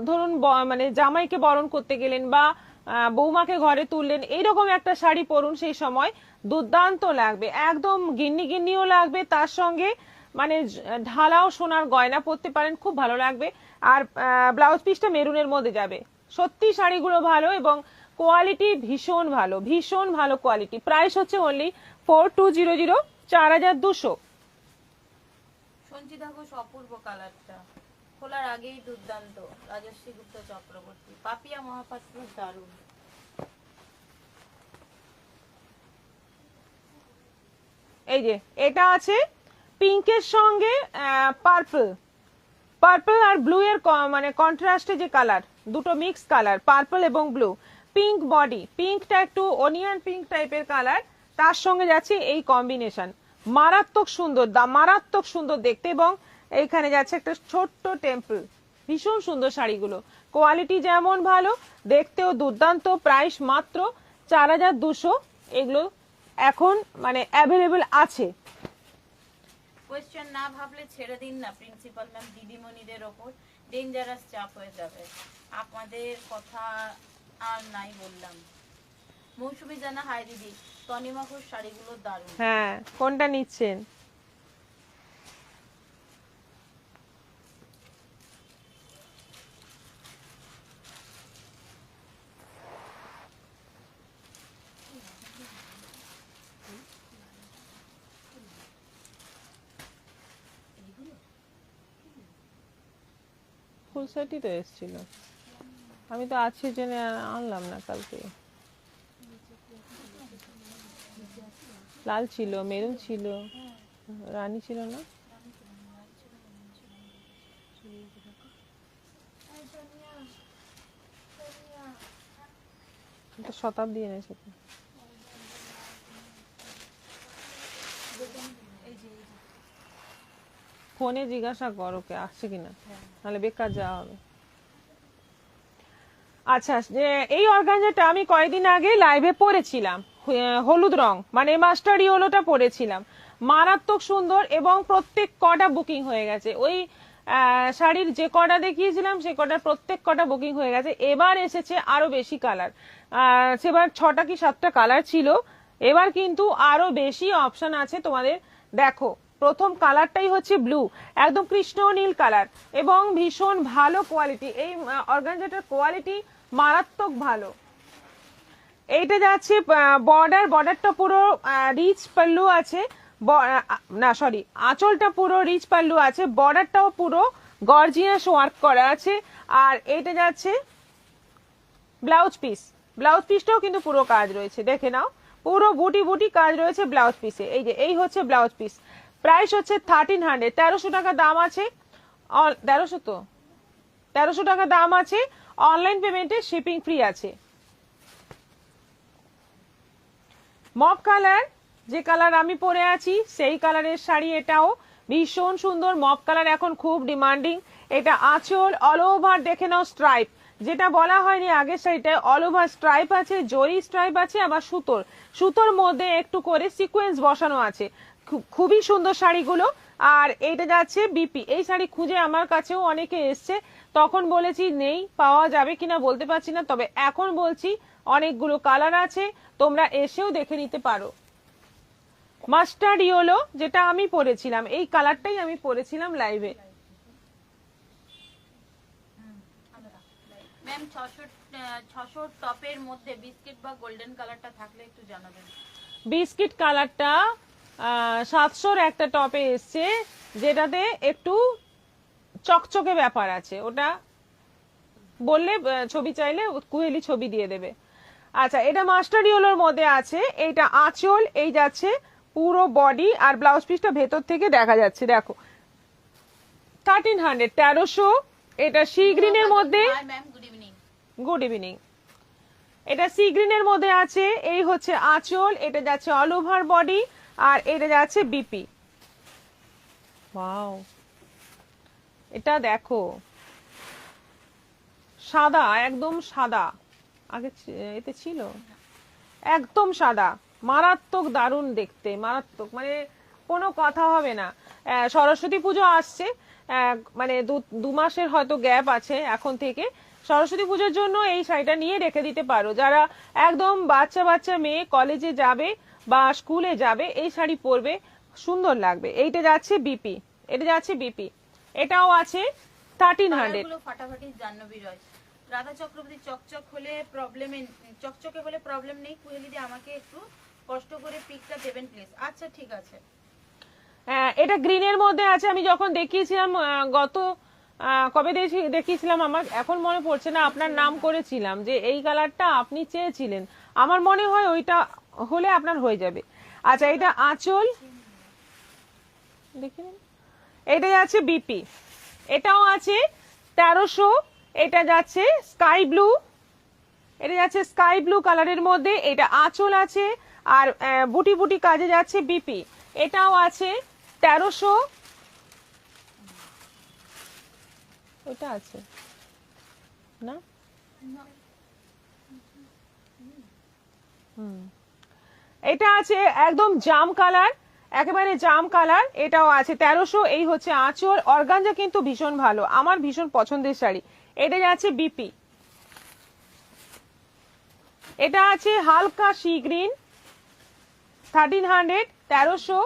ধরুন মানে জামাইকে বরণ করতে গেলেন বা বৌমাকে ঘরে তুললেন, এইরকম একটা শাড়ি পরুন, সেই সময় দুর্দান্ত লাগবে, একদম গিন্নি গিন্নিও লাগবে, তার সঙ্গে মানে ঢালাও সোনার গয়না পরতে পারেন, খুব ভালো লাগবে। আর ব্লাউজ পিসটা মেরুনের মধ্যে যাবে। সত্যি শাড়িগুলো ভালো এবং কোয়ালিটি ভীষণ ভালো, ভীষণ ভালো কোয়ালিটি। প্রাইস হচ্ছে অনলি 4200, 4200।
সঞ্চিতা ঘোষ অপূর্ব কালারটা, খোলার আগেই দুর্দান্ত। রাজশ্রী গুপ্ত চক্রবর্তী, পাপিয়া মহাপাত্র দারুণ।
এই যে এটা আছে পিঙ্কের সঙ্গে পার্পল, পার্পল আর ব্লু এর মানে কন্ট্রাস্টে যে কালার, দুটো মিক্স কালার, পার্পল এবং ব্লু। পিঙ্ক বডি, পিঙ্কটা একটু অনিয়ন পিঙ্ক টাইপের কালার, তার সঙ্গে যাচ্ছে এই কম্বিনেশন। মারাত্মক সুন্দর, মারাত্মক সুন্দর দেখতে। এবং এইখানে যাচ্ছে একটা ছোট্ট টেম্পল। ভীষণ সুন্দর শাড়িগুলো, কোয়ালিটি যেমন ভালো, দেখতেও দুর্দান্ত। প্রাইস মাত্র 4200। এগুলো এখন মানে অ্যাভেলেবল আছে।
কোয়েশ্চেন না ভাবলে ছেড়ে দিন না প্রিন্সিপাল ম্যাম, দিদিমণিদের ওপর ডেঞ্জারাস চাপ হয়ে যাবে। আপনাদের কথা আর নাই বললাম। মৌসুমী জানা, হাই দিদি, তনিমা ঘোষ শাড়িগুলো দারুণ।
হ্যাঁ, কোনটা নিচ্ছেন? ফুল সেটই তো এসেছিল, আমি তো আছি জেনে আনলাম না কালকে। লাল ছিল, মেরুন ছিল, রানী ছিল না? শতাব্দী এনেছে তো। ফোনে জিজ্ঞাসা কর ওকে আসছে কিনা, নাহলে বেকার যাওয়া হবে। আচ্ছা, যে এই অর্গানজাটা আমি কয়েকদিন আগে লাইভে পরেছিলাম, হলুদ রং মানে মাস্টার ইয়েলোটা পরেছিলাম, মারাত্মক সুন্দর এবং প্রত্যেক কটা বুকিং হয়ে গেছে। ওই শাড়ির যে কটা দেখিয়েছিলাম সে কটার প্রত্যেক কটা বুকিং হয়ে গেছে। এবার এসেছে আরো বেশি কালার, সেবার 6টা কি 7টা কালার ছিল, এবার কিন্তু আরো বেশি অপশন আছে তোমাদের। দেখো, প্রথম কালারটাই হচ্ছে ব্লু, একদম কৃষ্ণ নীল কালার এবং ভীষণ ভালো কোয়ালিটি। এই অর্গানজাটার কোয়ালিটি মারাত্মক ভালো। এইটা যাচ্ছে বর্ডারটা পুরো রিচ পাল্লু আছে, না সরি, আঁচলটা পুরো রিচ পাল্লু আছে, বর্ডারটাও পুরো গর্জিয়াস ওয়ার্ক করা আছে। আর এইটা যাচ্ছে ব্লাউজ পিস, ব্লাউজ পিসটাও কিন্তু পুরো কাজ রয়েছে, দেখে নাও, পুরো বুটি বুটি কাজ রয়েছে ব্লাউজ পিসে। এই যে এই হচ্ছে ব্লাউজ পিস। প্রাইস হচ্ছে 1300, 1300 টাকা দাম আছে। 1300 তো, 1300 টাকা দাম আছে। অনলাইন পেমেন্টে শিপিং ফ্রি আছে। মপ কালার, যে কালার আমি পরে আছি সেই কালারের শাড়ি, এটাও ভীষণ সুন্দর। মপ কালার এখন খুব ডিমান্ডিং। এটা আঁচল অল ওভার দেখে নাও স্ট্রাইপ, যেটা বলা হয়নি আগের শাড়িটায়, অল ওভার স্ট্রাইপ আছে, জরি স্ট্রাইপ আছে, আবার সুতোর মধ্যে একটু করে সিকোয়েন্স বসানো আছে। খুবই সুন্দর শাড়িগুলো। আর এইটা যাচ্ছে বিপি। এই শাড়ি খুঁজে আমার কাছেও অনেকে এসছে, তখন বলেছি নেই, পাওয়া যাবে কিনা বলতে পারছি না, তবে এখন বলছি অনেকগুলো কালার আছে, তোমরা এসেও দেখে নিতে পারো। মাস্টার্ড ইয়েলো যেটা আমি পরেছিলাম, এই কালারটাই আমি পরেছিলাম লাইভে।
ম্যাম 600 টপের মধ্যে বিস্কিট বা গোল্ডেন কালারটা থাকলে একটু জানাবেন।
বিস্কিট কালারটা 700-র একটা টপে এসছে, যেটাতে একটু চকচকে ব্যাপার আছে, ওটা বললে ছবি চাইলে কুহেলি ছবি দিয়ে দেবে। আচ্ছা, এটা মাস্টার ইয়েলোর মধ্যে আছে। এইটা আঁচল, এই যাচ্ছে পুরো বডি, আর ব্লাউজ পিসটা ভেতর থেকে দেখা যাচ্ছে, দেখো 1300, 1300। এটা সি গ্রিনের মধ্যে।
Hi ma'am, good evening.
Good evening. এটা সি গ্রিনের মধ্যে আছে, এই হচ্ছে আঁচল, এটা যাচ্ছে অল ওভার বডি, আর এটা যাচ্ছে বিপি। ওয়াও, এটা দেখো সাদা, একদম সাদা, আগে এতে ছিল একদম সাদা, মারাত্মক দারুণ দেখতে, মারাত্মক, মানে কোনো কথা হবে না। সরস্বতী পুজো আসছে, মানে দু মাসের হয়তো গ্যাপ আছে এখন থেকে। সরস্বতী পুজোর জন্য এই শাড়িটা নিয়ে রেখে দিতে পারো, যারা একদম বাচ্চা বাচ্চা মেয়ে কলেজে যাবে বা স্কুলে যাবে এই শাড়ি পরবে, সুন্দর লাগবে। এইটা যাচ্ছে বিপি, এটা যাচ্ছে বিপি, এটাও আছে 1300।
কালারগুলো ফাটাফাটি জাহ্নবী রয়। রাধা চক্রবর্তী চকচক হলে প্রবলেমে, চকচকে হলে প্রবলেম নেই, কুহেলি দিয়ে আমাকে একটু কষ্ট করে পিকটা দেবেন প্লিজ। আচ্ছা ঠিক আছে।
এটা গ্রিনের মধ্যে আছে, আমি যখন দেখিয়েছিলাম গত কবে দেখিয়েছিলাম, আমার এখন মনে পড়ছে না, আপনার নাম করেছিলাম যে এই কালারটা আপনি চেয়েছিলেন, আমার মনে হয় ওইটা হলে আপনার হয়ে যাবে। আচ্ছা, এটা আঁচল, দেখে নিন, এটা যাচ্ছে বিপি, এটাও আছে 1300, এটা যাচ্ছে স্কাই ব্লু, এটা যাচ্ছে স্কাই ব্লু কালারের মধ্যে, এটা আঁচল আছে, আর বুটি বুটি কাজে যাচ্ছে বিপি, এটাও আছে 1300, ওটা আছে না, এটা আছে একদম জাম কালার, একেবারে জাম কালার, এটাও আছে 1300। এই হচ্ছে আঁচল, অর্গানজা কিন্তু ভীষণ ভালো, আমার ভীষণ পছন্দের শাড়ি। এটা যাচ্ছে বিপি, এটা আছে হালকা সি গ্রিন 1300, 1300,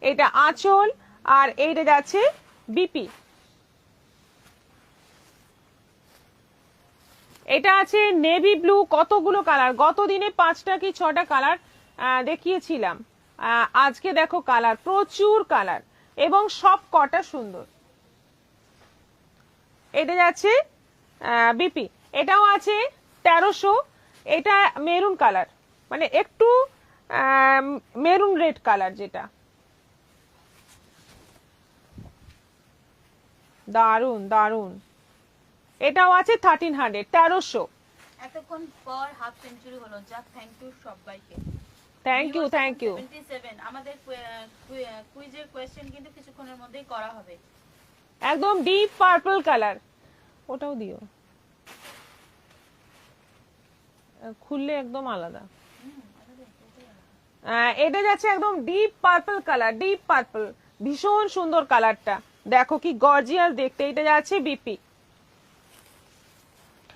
এটা আঁচল, আর এইটা যাচ্ছে বিপি। এটা আছে নেভি ব্লু, কতগুলো কালার, গত দিনে 5টা কি 6টা কালার দেখিয়েছিলাম, আজকে দেখো কালার, প্রচুর কালার, এবং সব কটা সুন্দর। এটা যাচ্ছে বিপি, এটাও আছে 1300, এটা মেরুন কালার, মানে একটু মেরুন রেড কালার, যেটা দারুন দারুন, এটাও আছে 1300, 1300।
এতক্ষণ পর হাফ সেঞ্চুরি হলো, যাক থ্যাংক ইউ সবাইকে।
Thank you, thank you.
77 আমাদের কুইজের কোশ্চেন কিন্তু কিছুক্ষণের মধ্যেই করা হবে।
একদম ডিপ পার্পল কালার, ওটাও দিও, খুললে একদম আলাদা। এটা যাচ্ছে একদম deep purple colour, deep purple, ভীষণ সুন্দর কালারটা, দেখো কি গর্জিয়াস দেখতে। এটা যাচ্ছে বিপি,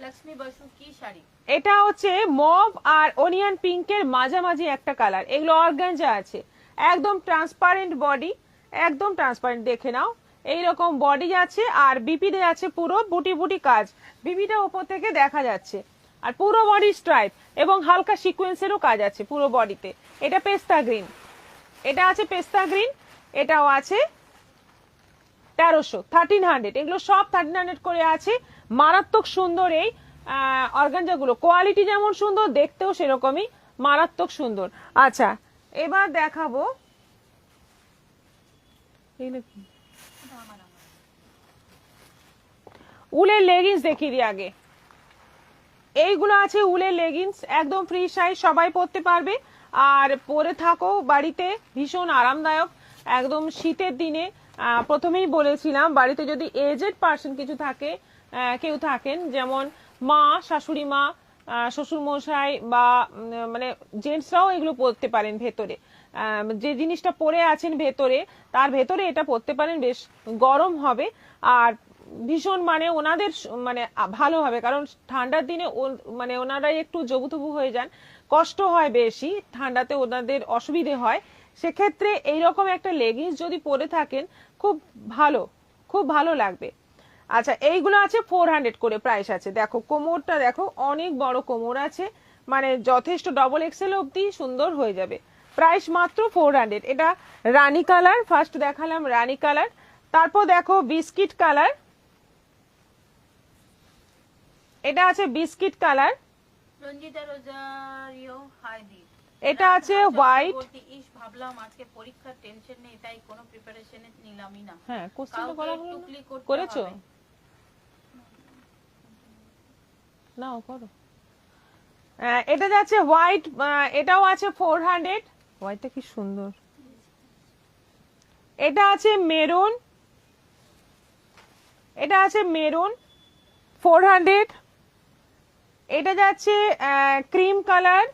লক্ষ্মী বসু কি শাড়ি?
এটা হচ্ছে মভ আর অনিয়ন পিঙ্কের মাঝামাঝি একটা কালার, এগুলো অর্গানজা আছে, একদম ট্রান্সপারেন্ট বডি, একদম ট্রান্সপারেন্ট, দেখে নাও এইরকম বডি যাচ্ছে, আর বিপিতে যাচ্ছে পুরো বুটি বুটি কাজ, বিপিটা উপর থেকে দেখা যাচ্ছে, আর পুরো বডি স্ট্রাইপ এবং হালকা সিকোয়েন্সেরও কাজ আছে পুরো বডিতে। এটা পেস্তা গ্রিন, এটা আছে পেস্তা গ্রিন, এটাও আছে 1300, 1300, এগুলো সব 1300 করে আছে। মারাত্মক সুন্দর এই অর্গানজা গুলো, কোয়ালিটি যেমন সুন্দর, দেখতেও সেরকমই মারাত্মক সুন্দর। আচ্ছা, এবার দেখাবো উলের লেগিংস, দেখিয়ে দিই আগে। এইগুলো আছে উলের লেগিংস, একদম ফ্রি সাইজ, সবাই পরতে পারবে, আর পরে থাকো বাড়িতে, ভীষণ আরামদায়ক, একদম শীতের দিনে। প্রথমেই বলেছিলাম, বাড়িতে যদি এজেড পার্সন কিছু থাকে, কেউ থাকেন, যেমন মা, শাশুড়ি মা, শ্বশুর মশাই, বা মানে জেন্টসরাও এগুলো পরতে পারেন ভেতরে, যে জিনিসটা পরে আছেন ভেতরে, তার ভেতরে এটা পরতে পারেন, বেশ গরম হবে, আর ভীষণ মানে ওনাদের মানে ভালো হবে, কারণ ঠান্ডার দিনে মানে ওনারা একটু জবুতবু হয়ে যান, কষ্ট হয় বেশি, ঠান্ডাতে ওনাদের অসুবিধে হয়, সেক্ষেত্রে এইরকম একটা লেগিংস যদি পরে থাকেন খুব ভালো, খুব ভালো লাগবে। আচ্ছা, এইগুলো আছে 400 করে প্রাইস আছে, দেখো কোমরটা দেখো, অনেক বড় কোমর আছে, মানে যথেষ্ট ডবল এক্সেল অবধি সুন্দর হয়ে যাবে, প্রাইস মাত্র 400। এটা রানী কালার, ফার্স্ট দেখালাম রানী কালার, তারপর দেখো বিস্কিট কালার, এটা আছে biscuit colour,
Ranjita Rozario hi দি,
এটা আছে হোয়াইট।
ইস ভাবলাম আজকে পরীক্ষার টেনশন নেই, তাই কোনো প্রিপারেশনে নিলামই না।
হ্যাঁ, কোশ্চেনটা
কাউকে
করা হলো
টুকলি
না?
করতে
করেছো?
হবে।
নাও করো। এটা যাচ্ছে হোয়াইট, এটাও আছে 400। হোয়াইটটা কি সুন্দর। এটা আছে মেরুন, এটা আছে মেরুন 400। এটা যাচ্ছে ক্রিম কালার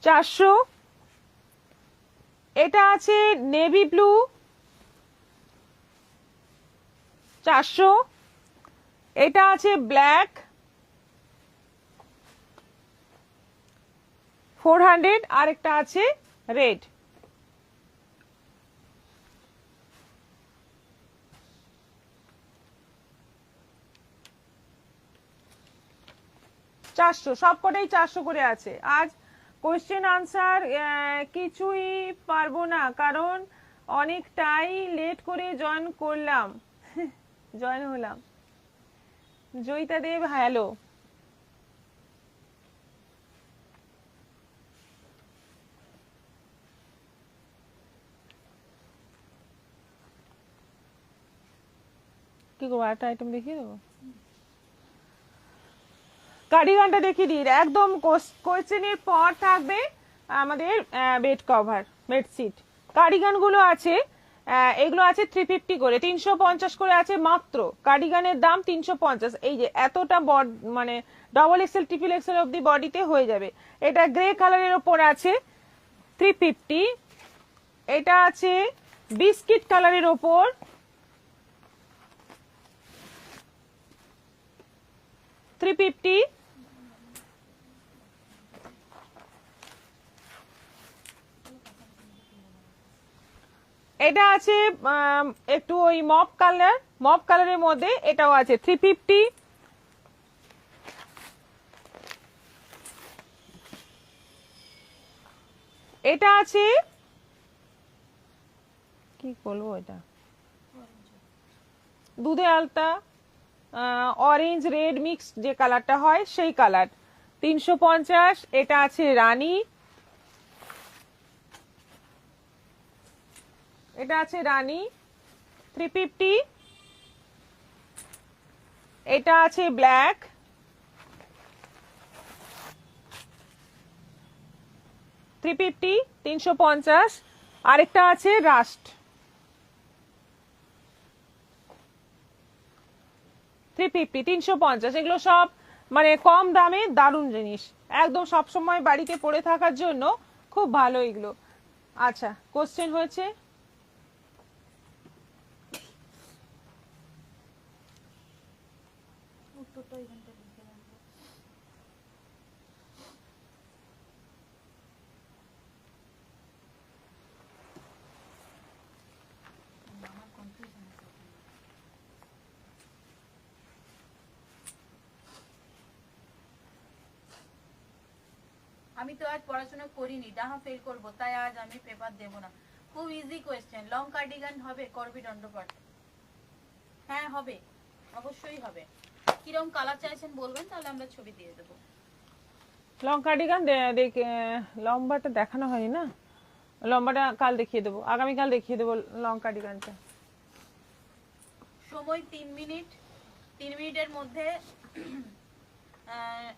400। এটা আছে নেভি ব্লু 400। এটা আছে ব্ল্যাক 400। আর একটা আছে রেড। চারশো, সবকটাই 400 করে আছে। আজ কোয়েশ্চেন আনসার কিছুই পারবো না, কারণ অনেকটাই লেট করে জয়েন করলাম। জয়েন হলাম। জয়িতা দেব হ্যালো। কি করবো, একটা আইটেম দেখিয়ে দেবো। কার্ডিগানটা দেখিয়ে দিই। একদম কোয়েশ্চেনের পর থাকবে আমাদের বেড কভার, বেডশিট। কার্ডিগান গুলো আছে, এগুলো আছে 350 করে, 350 করে আছে মাত্র। কার্ডিগানের দাম 350। এই যে এতটা মানে ডবল এক্সেল ট্রিপল এক্সেল অব্দি বডিতে হয়ে যাবে। এটা গ্রে কালারের ওপর আছে 350। এটা আছে বিস্কিট কালারের ওপর 350। এটা আছে একটু ওই মপ কালার, মপ কালারের মধ্যে, এটাও আছে 350। এটা আছে কি বলবো, এটা দুধে আলতা অরেঞ্জ রেড মিক্স যে কালারটা হয় সেই কালার 350। এটা আছে রানী, এটা আছে রানী 350। এটা আছে ব্ল্যাক 350, 350। আরেকটা আছে রাস্ট 350, 350। এগুলো সব মানে কম দামে দারুণ জিনিস, একদম সবসময় বাড়িতে পড়ে থাকার জন্য খুব ভালো এগুলো। আচ্ছা, কোশ্চেন হয়েছে।
আমি তো আজ পড়াশোনা করিনি, ডাহা ফেল করব, তাই আজ আমি পেপার দেব না। খুব ইজি কোয়েশ্চেন। লং কার্ডিগান হবে করবি দণ্ডপাট? হ্যাঁ হবে, অবশ্যই হবে। কিরকম কালার চাইছেন বলবেন, তাহলে আমরা ছবি দিয়ে দেবো।
লং কার্ডিগান লম্বাটা দেখানো হয়নি না, লম্বাটা কাল দেখিয়ে দেবো, আগামীকাল দেখিয়ে দেবো লং কার্ডিগানটা।
সময় 3 মিনিট। 3 মিনিটের মধ্যে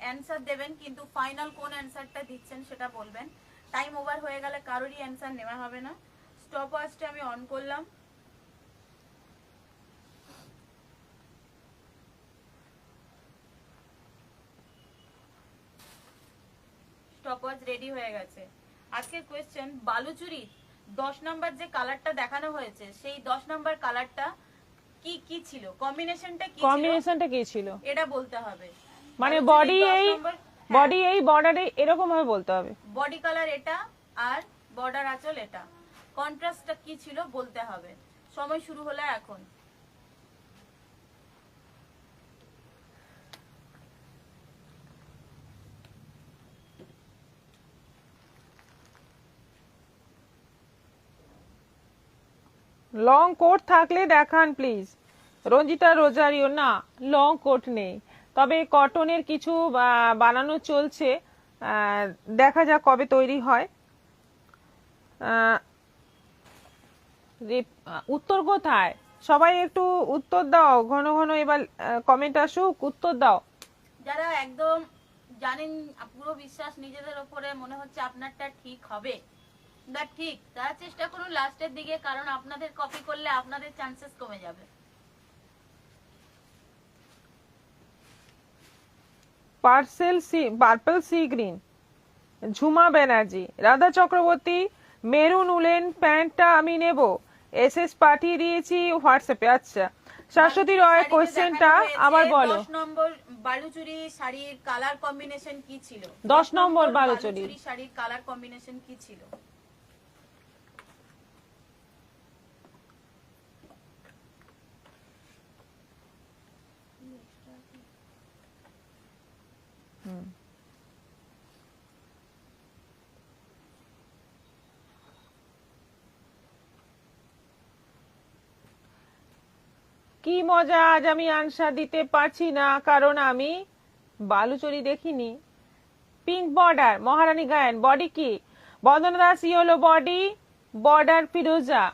অ্যানসার দেবেন, কিন্তু ফাইনাল কোন অ্যানসারটা দিচ্ছেন সেটা বলবেন। টাইম ওভার হয়ে গেলে কারোরই অ্যানসার নেওয়া হবে না। স্টপ ওয়াচটা আমি অন করলাম। স্টপ ওয়াচ রেডি হয়ে গেছে। আজকের কোয়েশ্চেন, বালুচুরি 10 নাম্বার যে কালারটা দেখানো হয়েছে, সেই 10 নাম্বার কালারটা কি কি ছিল, কম্বিনেশনটা কি ছিল,
কম্বিনেশনটা কি ছিল
এটা বলতে হবে।
মানে বডি এই বর্ডারে এরকম ভাবে বলতে হবে।
বডি কালার এটা আর বর্ডার আঁচল এটা, কন্ট্রাস্টটা কি ছিল বলতে হবে। সময় শুরু হলো এখন।
লং কোট থাকলে দেখান প্লিজ। রঞ্জিতা রোজারিও, না লং কোট নেই, তবে কটনের কিছু বানানো চলছে, দেখা যাক কবে তৈরি হয়। উত্তর কোথায়? সবাই একটু উত্তর দাও, ঘন ঘন এবার কমেন্ট আসুক, উত্তর দাও।
যারা একদম জানেন পুরো বিশ্বাস নিজেদের উপরে মনে হচ্ছে আপনারটা ঠিক হবে বা ঠিক, তারা চেষ্টা করুন লাস্টের দিকে, কারণ আপনাদের কপি করলে আপনাদের চান্সেস কমে যাবে।
Purple sea green, Jhuma Banerjee, Radha Chakraborty, maroon woollen প্যান্টটা আমি নেব, এসএস পাঠিয়ে দিয়েছি হোয়াটসঅ্যাপে। আচ্ছা শাশ্বতী রয়, কোশ্চেনটা আবার বলো।
10 নম্বর বালুচুরি শাড়ির কালার কম্বিনেশন কি ছিল?
10 নম্বর বালুচুরি
শাড়ির কালার কম্বিনেশন কি ছিল?
কি মজা, আজ আমি আনসার দিতে পারছি না কারণ আমি বালুচরি দেখিনি। Pink border, Maharani Gayen, body কি? Bandana Das, yellow body, border ফিরোজা।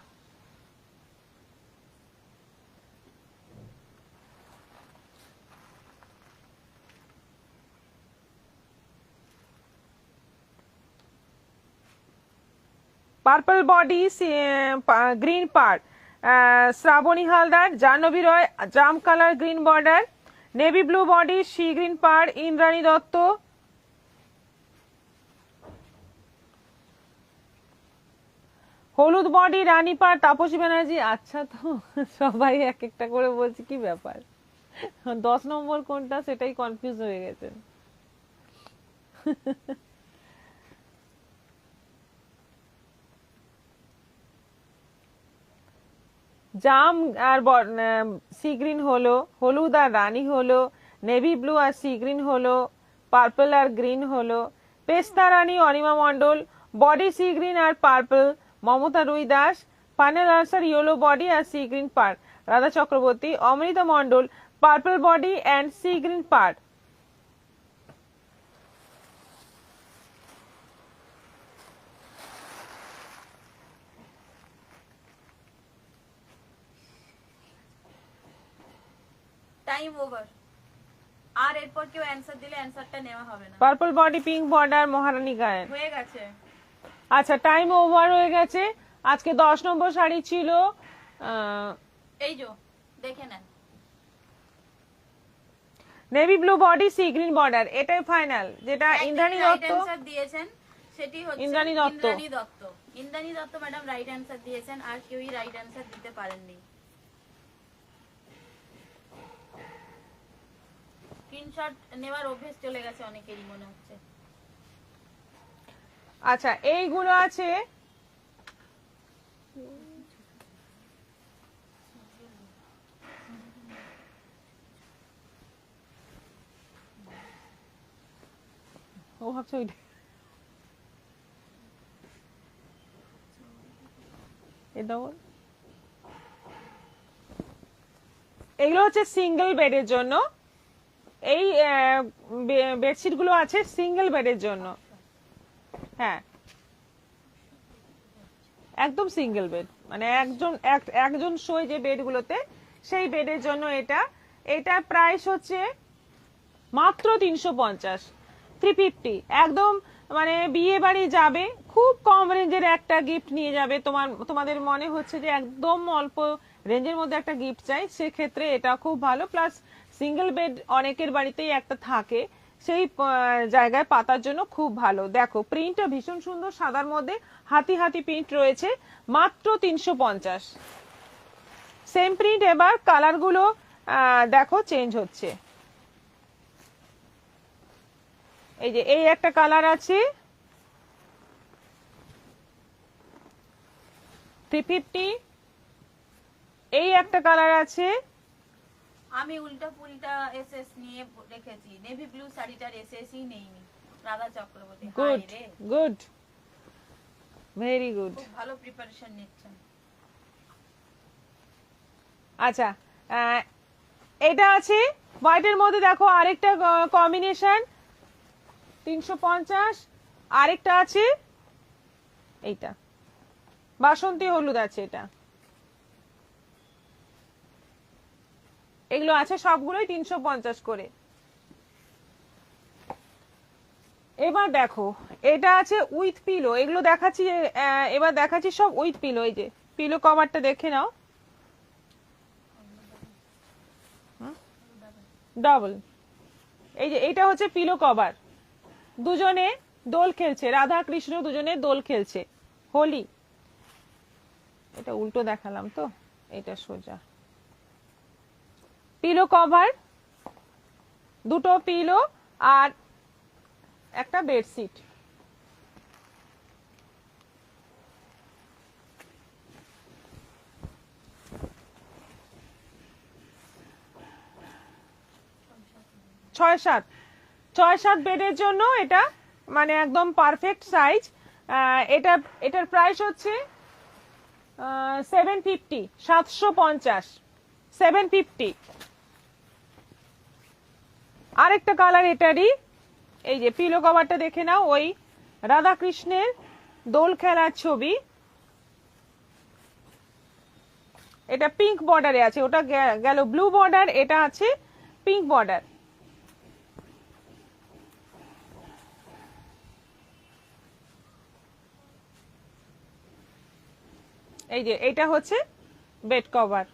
Purple body, green part, Shrabani Haldar, Jahnavi Roy, জাম colour green border, navy blue body, sea green part, Indrani Dutta, হলুদ বডি, রানী পাড়, তাপসী ব্যানার্জি। আচ্ছা তো সবাই এক একটা করে বলছি, কি ব্যাপার 10 নম্বর কোনটা সেটাই কনফিউজ হয়ে গেছে। জাম আর সি গ্রিন হলো, হলুদ আর রানী হলো, নেভি ব্লু আর সি গ্রিন হলো, পার্পল আর গ্রিন হলো, পেস্তা রানী Anima Mondal, body sea green আর purple Mamata Rui Das, final answer yellow body আর sea green part Radha Chakraborty, Amrita Mondal, purple body and sea green part.
Time over. আর এরপর কেউ অ্যানসার দিলে অ্যানসারটা নেওয়া হবে না।
Purple body, pink border, Maharani Gayen.
হয়ে গেছে।
আচ্ছা টাইম ওভার হয়ে গেছে। আজকে 10 নম্বর শাড়ি ছিল
এই যে দেখে নেন,
navy blue body, sea green border, এটাই ফাইনাল। যেটা ইন্দ্রাণী দত্ত
অ্যানসার দিয়েছেন সেটি হচ্ছে
Indrani Dutta.
Indrani Dutta madam right answer দিয়েছেন, আর কেউই রাইট অ্যানসার দিতে পারেননি। স্ক্রিনশট নেওয়ার অভ্যেস চলে গেছে অনেকেরই মনে হচ্ছে।
আচ্ছা এইগুলো আছে, ও ভাবছে ওইটা এগুলো হচ্ছে সিঙ্গেল বেডের জন্য। এই বেডশিট গুলো আছে সিঙ্গেল বেডের জন্য। হ্যাঁ একদম সিঙ্গেল বেড, মানে একজন শোয় যে বেডগুলোতে, সেই বেডের জন্য এটা। এটা প্রাইস হচ্ছে মাত্র 350, 350। একদম মানে বিয়ে বাড়ি যাবে, খুব কম রেঞ্জের একটা গিফট নিয়ে যাবে, তোমাদের মনে হচ্ছে যে একদম অল্প রেঞ্জের মধ্যে একটা গিফট চাই, সেক্ষেত্রে এটা খুব ভালো। প্লাস সিঙ্গেল বেড অনেকের বাড়িতেই একটা থাকে, সেই জায়গায় পাতার জন্য খুব ভালো। দেখো প্রিন্টটা ভীষণ সুন্দর, সাদার মধ্যে হাতি হাতি প্রিন্ট রয়েছে, মাত্র 350। সেম প্রিন্ট, এবার কালার গুলো দেখো চেঞ্জ হচ্ছে। এই যে এই একটা কালার আছে 350, এই একটা কালার আছে।
আমি উল্টা পুল্টা এসএস নিয়ে রেখেছি, নেভি ব্লু শাড়িটার এসএসই নেইনি। রাধা চক্রবর্তী,
গুড
হাই রে,
গুড, ভেরি গুড।
খুব ভালো প্রিপারেশন নিচ্ছেন।
আচ্ছা এটা আছে হোয়াইটের মধ্যে, দেখো আরেকটা কম্বিনেশন 350, আরেকটা আছে এইটা বাসন্তী হলুদ আছে, এটা এগুলো আছে সবগুলোই 350 করে। এবার দেখো এটা আছে উইথ পিলো, এগুলো দেখাচ্ছি এবার দেখাচ্ছি সব উইথ পিলো। এই যে পিলো কভারটা দেখে নাও, ডাবল। এই যে এটা হচ্ছে পিলো কভার, দুজনে দোল খেলছে, রাধা কৃষ্ণ দুজনে দোল খেলছে হোলি। এটা উল্টো দেখালাম তো, এটা সোজা। পিলো কভার, দুটো পিলো আর একটা বেডশিট। ছয় সাত বেডের জন্য এটা মানে একদম পারফেক্ট সাইজ। এটার প্রাইস হচ্ছে 750, 750, 750। আরেকটা কালার এটারই, এই যে পিলো কভারটা দেখে নাও, ওই রাধা কৃষ্ণের দোল খেলার ছবি। এটা পিঙ্ক বর্ডারে আছে, ওটা গেল ব্লু বর্ডার, এটা আছে পিঙ্ক বর্ডার। এই যে এটা হচ্ছে বেড কভার,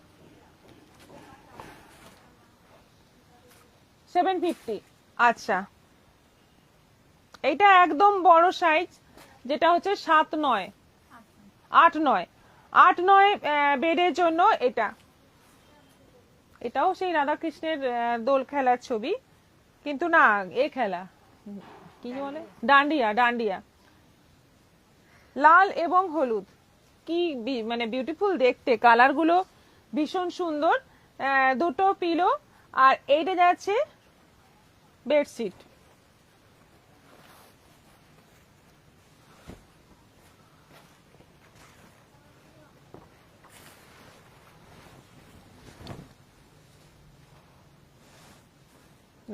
750। আচ্ছা, এটা একদম বড় সাইজ, যেটা হচ্ছে 7-9, 8-9, 8-9 বেডের জন্য এটা। এটাও সেই রাধা কৃষ্ণের দোল খেলার ছবি, কিন্তু না এ খেলা কি বলে, ডান্ডিয়া, ডান্ডিয়া। লাল এবং হলুদ, কি মানে বিউটিফুল দেখতে, কালার গুলো ভীষণ সুন্দর। দুটো পিলো আর এইটা যাচ্ছে বেডশিট।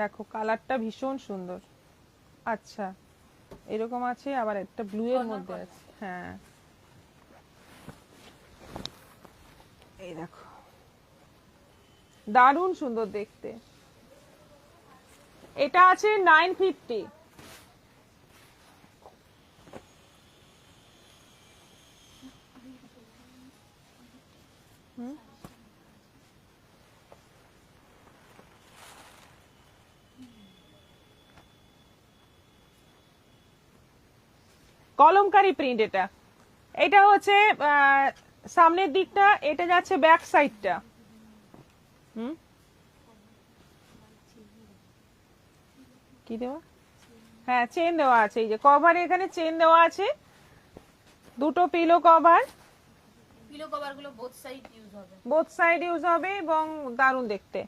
দেখো কালারটা ভীষণ সুন্দর। আচ্ছা, এরকম আছে, আবার একটা ব্লু এর মধ্যে আছে। হ্যাঁ, এই দেখো দারুণ সুন্দর দেখতে। এটা আছে 950। কলমকারী প্রিন্ট। এটা এটা হচ্ছে সামনের দিকটা, এটা যাচ্ছে ব্যাক সাইডটা। কি দেওয়া, হ্যাঁ চেন দেওয়া আছে। এই যে কভারে এখানে চেন দেওয়া আছে, দুটো পিলো কভার।
পিলো কভার গুলো বোথ সাইড ইউজ হবে,
বোথ সাইড ইউজ হবে এবং দারুণ দেখতে।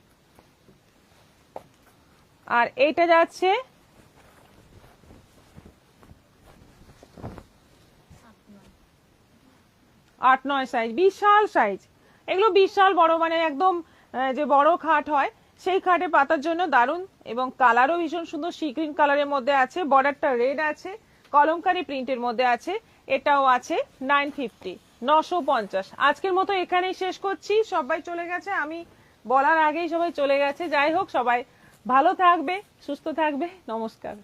আর এইটা যাচ্ছে 8-9 সাইজ, বিশাল সাইজ। এগুলো বিশাল বড়, মানে একদম যে বড় খাট হয় সেই খাটে পাতার জন্য দারুণ, এবং কালারও ভীষণ সুন্দর, সি গ্রিন কালারের মধ্যে আছে, বর্ডারটা রেড আছে, কলমকারী প্রিন্টের মধ্যে আছে। এটাও আছে 950, 950। আজকের মতো এখানেই শেষ করছি, সবাই চলে গেছে, আমি বলার আগেই সবাই চলে গেছে। যাই হোক, সবাই ভালো থাকবে, সুস্থ থাকবে, নমস্কার।